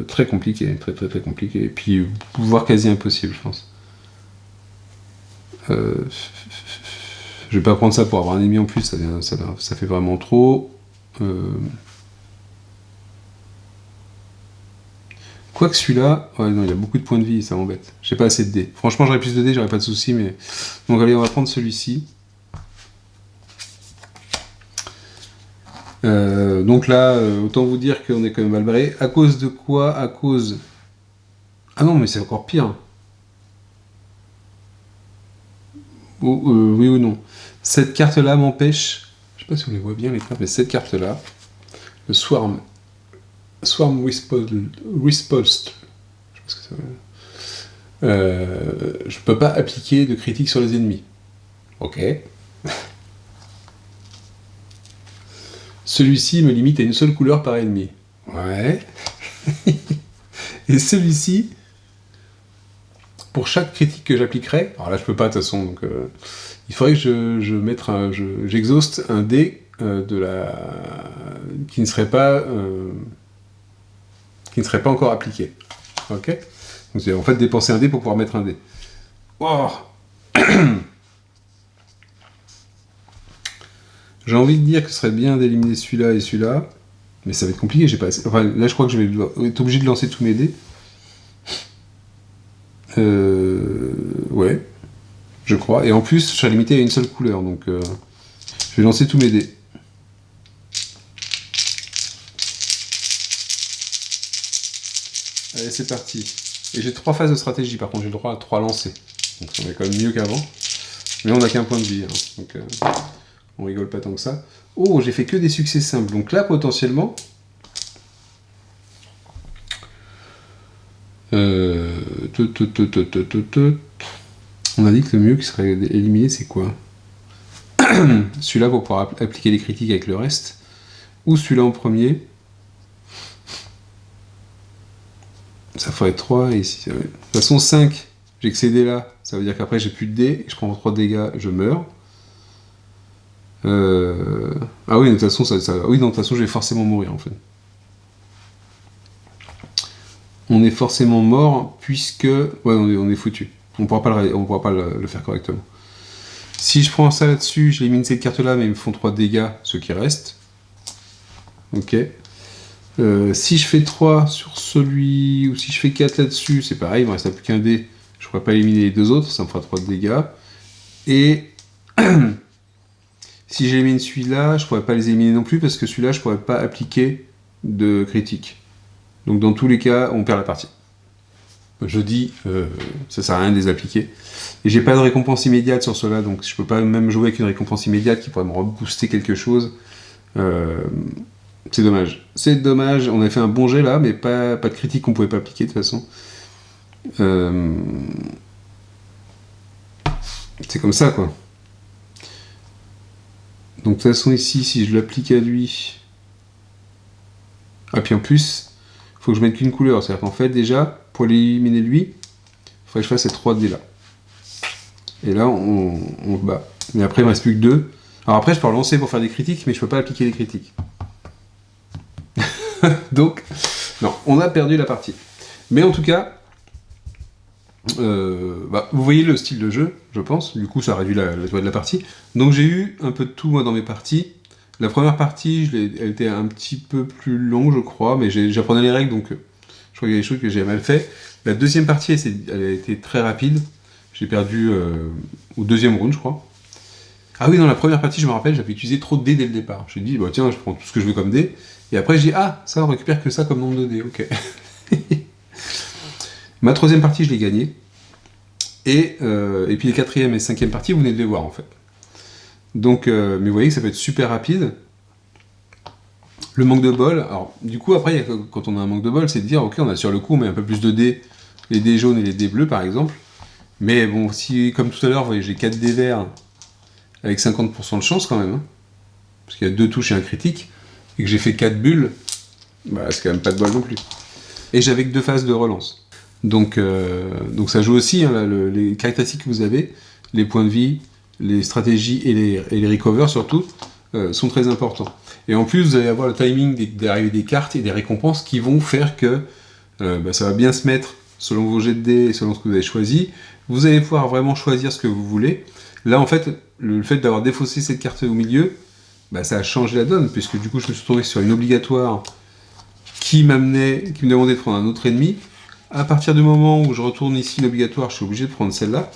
Très compliqué, très compliqué. Et puis, voire quasi impossible, je pense. Je vais pas prendre ça pour avoir un ennemi en plus, ça fait vraiment trop. Quoique celui-là, ouais, non, il a beaucoup de points de vie, ça m'embête. J'ai pas assez de dés. Franchement, j'aurais plus de dés, j'aurais pas de soucis, mais... Donc allez, on va prendre celui-ci. Donc là, autant vous dire qu'on est quand même mal barré. À cause de quoi? À cause... Ah non, mais c'est encore pire. Oui ou non. Cette carte-là m'empêche... Je sais pas si on les voit bien, les cartes, mais cette carte-là, le Swarm Riposte, je sais pas ce que ça veut. Je peux pas appliquer de critique sur les ennemis. Ok. Celui-ci me limite à une seule couleur par ennemi. Ouais. Et celui-ci, pour chaque critique que j'appliquerai, alors là je peux pas de toute façon, donc il faudrait que j'exhauste un dé qui ne serait pas qui ne serait pas encore appliqué. Ok. Donc c'est en fait dépenser un dé pour pouvoir mettre un dé. Oh. J'ai envie de dire que ce serait bien d'éliminer celui-là et celui-là, mais ça va être compliqué. J'ai pas assez... Enfin, là, je crois que je vais être obligé de lancer tous mes dés. Ouais, je crois. Et en plus, je serai limité à une seule couleur, donc je vais lancer tous mes dés. Allez, c'est parti. Et j'ai 3 phases de stratégie, par contre, j'ai le droit à 3 lancers. Donc ça va quand même mieux qu'avant. Mais on n'a qu'un point de vie, hein. Donc on rigole pas tant que ça. Oh, j'ai fait que des succès simples. Donc là, potentiellement... On a dit que le mieux qui serait éliminé, c'est quoi? Celui-là pour pouvoir appliquer les critiques avec le reste. Ou celui-là en premier. Ça ferait 3 et ici. De toute façon, 5, j'ai excédé là. Ça veut dire qu'après, j'ai plus de dés. Je prends 3 dégâts, je meurs. Ah oui, de toute façon, oui, non, de toute façon, je vais forcément mourir en fait. On est forcément mort puisque... Ouais, on est foutu. On pourra pas le faire correctement. Si je prends ça là-dessus, j'élimine cette carte-là, mais ils me font 3 dégâts, ceux qui restent. Ok. Si je fais 3 sur celui, ou si je fais 4 là-dessus, c'est pareil, il me reste plus qu'un dé. Je ne pourrais pas éliminer les 2 autres, ça me fera 3 de dégâts. Et... si j'élimine celui-là, je ne pourrais pas les éliminer non plus, parce que celui-là, je ne pourrais pas appliquer de critique. Donc dans tous les cas, on perd la partie. Je dis, ça sert à rien de les appliquer. Et j'ai pas de récompense immédiate sur cela, donc je peux pas même jouer avec une récompense immédiate qui pourrait me rebooster quelque chose. C'est dommage. C'est dommage, on a fait un bon jet là, mais pas de critique qu'on pouvait pas appliquer de toute façon. C'est comme ça, quoi. Donc de toute façon ici, si je l'applique à lui... Ah, puis en plus... faut que je mette qu'une couleur, c'est-à-dire qu'en fait déjà, pour l'éliminer lui, il faudrait que je fasse ces 3 dés là. Et là, on bat. Mais après, il me reste plus que 2. Alors après, je peux relancer pour faire des critiques, mais je peux pas appliquer les critiques. Donc, non, on a perdu la partie. Mais en tout cas, vous voyez le style de jeu, je pense. Du coup, ça réduit la durée de la partie. Donc j'ai eu un peu de tout, moi, dans mes parties. La première partie, elle était un petit peu plus longue, je crois, mais j'apprenais les règles, donc je crois qu'il y a des choses que j'ai mal fait. La deuxième partie, elle a été très rapide. J'ai perdu au deuxième round, je crois. Ah oui, dans la première partie, je me rappelle, j'avais utilisé trop de dés dès le départ. J'ai dit, bah, tiens, je prends tout ce que je veux comme dés. Et après, j'ai dit, ah, ça, on récupère que ça comme nombre de dés, ok. Ma troisième partie, je l'ai gagnée. Et puis les quatrième et cinquième parties, vous venez de les voir, en fait. Donc, mais vous voyez que ça peut être super rapide. Le manque de bol, alors du coup après quand on a un manque de bol, c'est de dire ok, on a sur le coup on met un peu plus de dés, les dés jaunes et les dés bleus par exemple. Mais bon, si comme tout à l'heure, vous voyez, j'ai 4 dés verts avec 50% de chance quand même, hein, parce qu'il y a 2 touches et un critique, et que j'ai fait 4 bulles, bah c'est quand même pas de bol non plus. Et j'avais que 2 phases de relance. Donc ça joue aussi, hein, là, les caractéristiques que vous avez, les points de vie, les stratégies et les recovers surtout, sont très importants. Et en plus, vous allez avoir le timing d'arrivée des cartes et des récompenses qui vont faire que ça va bien se mettre selon vos jets de dés et selon ce que vous avez choisi. Vous allez pouvoir vraiment choisir ce que vous voulez. Là, en fait, le fait d'avoir défaussé cette carte au milieu, ça a changé la donne, puisque du coup, je me suis retrouvé sur une obligatoire qui me demandait de prendre un autre ennemi. À partir du moment où je retourne ici l'obligatoire, je suis obligé de prendre celle-là.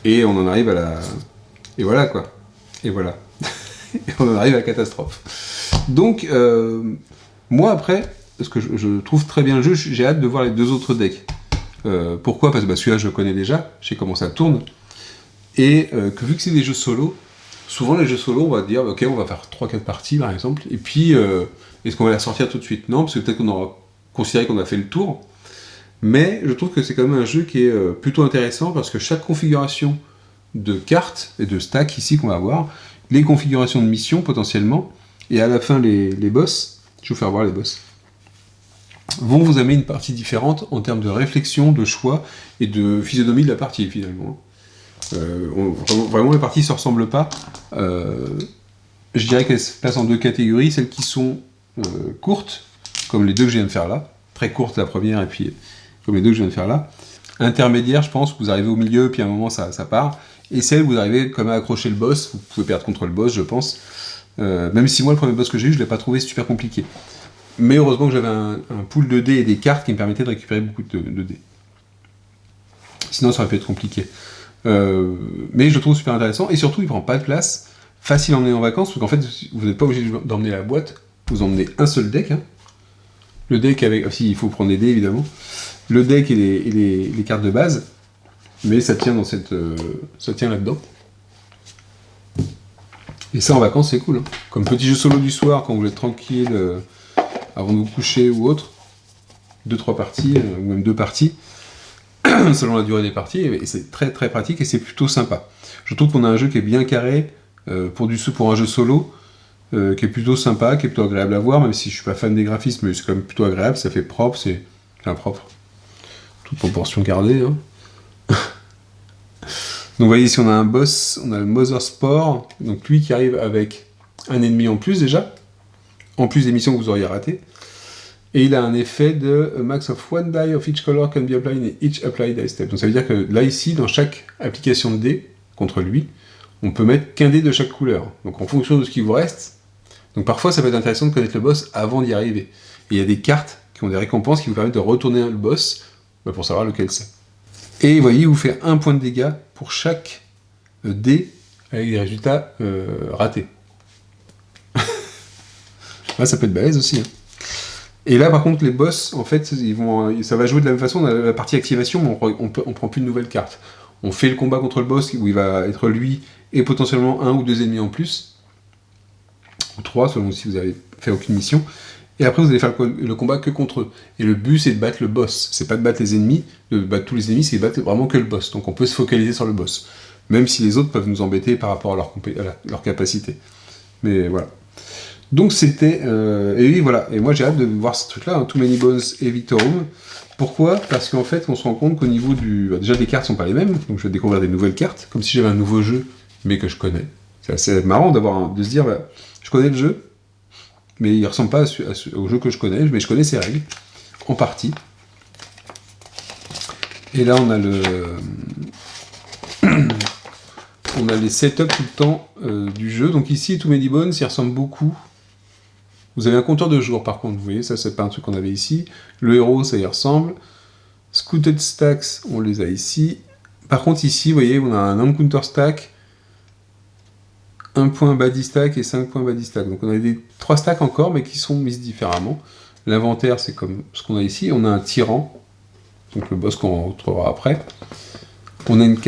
Et on en arrive à la... Et voilà, quoi. Et voilà. Et on en arrive à la catastrophe. Donc, moi, après, parce que je trouve très bien le jeu, j'ai hâte de voir les 2 autres decks. Pourquoi ? Parce que celui-là, je le connais déjà, je sais comment ça tourne. Et que vu que c'est des jeux solo, souvent les jeux solo, on va dire, ok, on va faire 3-4 parties, par exemple, et puis, est-ce qu'on va les ressortir tout de suite ? Non, parce que peut-être qu'on aura considéré qu'on a fait le tour. Mais je trouve que c'est quand même un jeu qui est plutôt intéressant, parce que chaque configuration de cartes et de stacks ici qu'on va avoir, les configurations de missions potentiellement, et à la fin les boss, je vais vous faire voir les boss, vont vous amener une partie différente en termes de réflexion, de choix et de physionomie de la partie finalement. Vraiment les parties ne se ressemblent pas. Je dirais qu'elles se placent en 2 catégories, celles qui sont courtes, comme les deux que je viens de faire là. Très courte la première, et puis comme les deux que je viens de faire là. Intermédiaire, je pense, vous arrivez au milieu, puis à un moment ça part. Et celle où vous arrivez quand même à accrocher le boss, vous pouvez perdre contre le boss, je pense. Même si moi, le premier boss que j'ai eu, je l'ai pas trouvé super compliqué. Mais heureusement que j'avais un pool de dés et des cartes qui me permettaient de récupérer beaucoup de dés. Sinon, ça aurait pu être compliqué. Mais je le trouve super intéressant, et surtout, il prend pas de place, facile à emmener en vacances, parce qu'en fait, vous n'êtes pas obligé d'emmener la boîte, vous emmenez un seul deck. Hein. Le deck avec... Si, il faut prendre des dés, évidemment. Le deck et les cartes de base, mais ça tient dans cette... ça tient là-dedans. Et ça, en vacances, c'est cool. Hein. Comme petit jeu solo du soir, quand vous êtes tranquille, avant de vous coucher ou autre, 2-3 parties, ou même 2 parties, selon la durée des parties, et c'est très très pratique, et c'est plutôt sympa. Je trouve qu'on a un jeu qui est bien carré, pour un jeu solo, qui est plutôt sympa, qui est plutôt agréable à voir, même si je suis pas fan des graphismes, mais c'est quand même plutôt agréable, ça fait propre, c'est propre. Toute proportion gardée. Hein. Donc vous voyez ici on a un boss, on a le Mother Spore, donc lui qui arrive avec un ennemi en plus déjà, en plus des missions que vous auriez ratées, et il a un effet de max of one die of each color can be applied in each applied die step. Donc ça veut dire que là ici, dans chaque application de dés contre lui, on peut mettre qu'un dé de chaque couleur. Donc en fonction de ce qui vous reste, donc parfois ça peut être intéressant de connaître le boss avant d'y arriver. Et il y a des cartes qui ont des récompenses qui vous permettent de retourner le boss pour savoir lequel c'est. Et vous voyez, il vous fait 1 point de dégâts pour chaque dé avec des résultats ratés. Là, ça peut être balèze aussi. Hein. Et là, par contre, les boss, en fait, ça va jouer de la même façon. On a la partie activation, mais on prend plus de nouvelles cartes. On fait le combat contre le boss, où il va être lui, et potentiellement 1 ou 2 ennemis en plus. Ou 3, selon si vous avez fait aucune mission. Et après, vous allez faire le combat que contre eux. Et le but, c'est de battre le boss. C'est pas de battre les ennemis, de battre tous les ennemis, c'est de battre vraiment que le boss. Donc on peut se focaliser sur le boss. Même si les autres peuvent nous embêter par rapport à leur capacité. Mais voilà. Donc c'était... et oui, voilà. Et moi, j'ai hâte de voir ce truc-là, hein, Too Many Bones et Victorum. Pourquoi ? Parce qu'en fait, on se rend compte qu'au niveau du... déjà, les cartes sont pas les mêmes. Donc je vais découvrir des nouvelles cartes, comme si j'avais un nouveau jeu, mais que je connais. C'est assez marrant de se dire, je connais le jeu, mais il ressemble pas au jeu que je connais, mais je connais ses règles, en partie. Et là, on a on a les setups tout le temps du jeu. Donc ici, Too Many Bones, il ressemble beaucoup. Vous avez un compteur de jours, par contre, vous voyez, ça, c'est pas un truc qu'on avait ici. Le héros, ça y ressemble. Scooted Stacks, on les a ici. Par contre, ici, vous voyez, on a un encounter stack, 1 point body stack et 5 points body stack. Donc on a 3 stacks encore, mais qui sont mises différemment. L'inventaire, c'est comme ce qu'on a ici. On a un tyran, donc le boss qu'on retrouvera après. On a une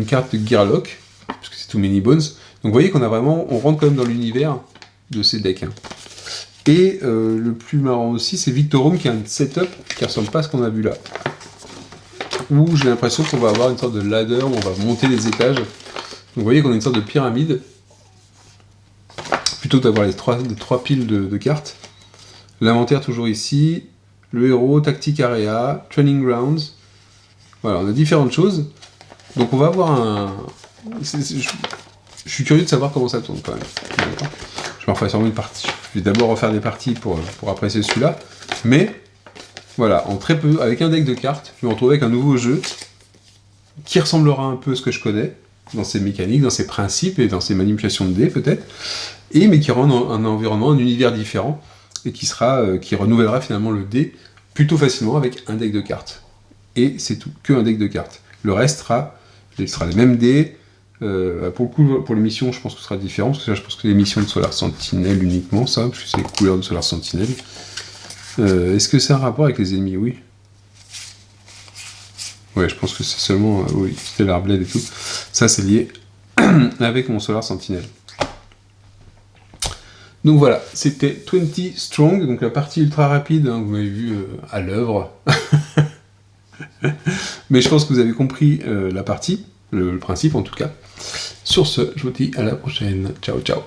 carte de Gearlock, parce que c'est Too Many Bones. Donc vous voyez qu'on a vraiment, on rentre quand même dans l'univers de ces decks. Hein. Et le plus marrant aussi, c'est Victorum qui a un setup qui ressemble pas à ce qu'on a vu là. Où j'ai l'impression qu'on va avoir une sorte de ladder où on va monter les étages. Donc vous voyez qu'on a une sorte de pyramide. Plutôt que d'avoir les 3 piles de cartes. L'inventaire toujours ici. Le héros, Tactic Area, Training Grounds. Voilà, on a différentes choses. Donc on va avoir je suis curieux de savoir comment ça tourne quand même. Je me referai sûrement une partie. Je vais d'abord refaire des parties pour apprécier celui-là. Mais, voilà, en très peu, avec un deck de cartes, je vais me retrouver avec un nouveau jeu qui ressemblera un peu à ce que je connais, dans ses mécaniques, dans ses principes et dans ses manipulations de dés peut-être, mais qui rend un environnement, un univers différent, et qui renouvellera finalement le dé plutôt facilement avec un deck de cartes. Et c'est tout, que un deck de cartes. Le reste sera les mêmes dés. Pour le coup, pour les missions, je pense que ce sera différent, parce que là, je pense que c'est les missions de Solar Sentinel uniquement, ça, parce que c'est les couleurs de Solar Sentinel. Est-ce que c'est un rapport avec les ennemis ? Oui. Ouais, je pense que c'est seulement... oui, Stellar Blade et tout. Ça, c'est lié avec mon Solar Sentinel. Donc voilà, c'était 20 Strong, donc la partie ultra rapide, hein, vous m'avez vu à l'œuvre. Mais je pense que vous avez compris la partie, le principe en tout cas. Sur ce, je vous dis à la prochaine. Ciao, ciao.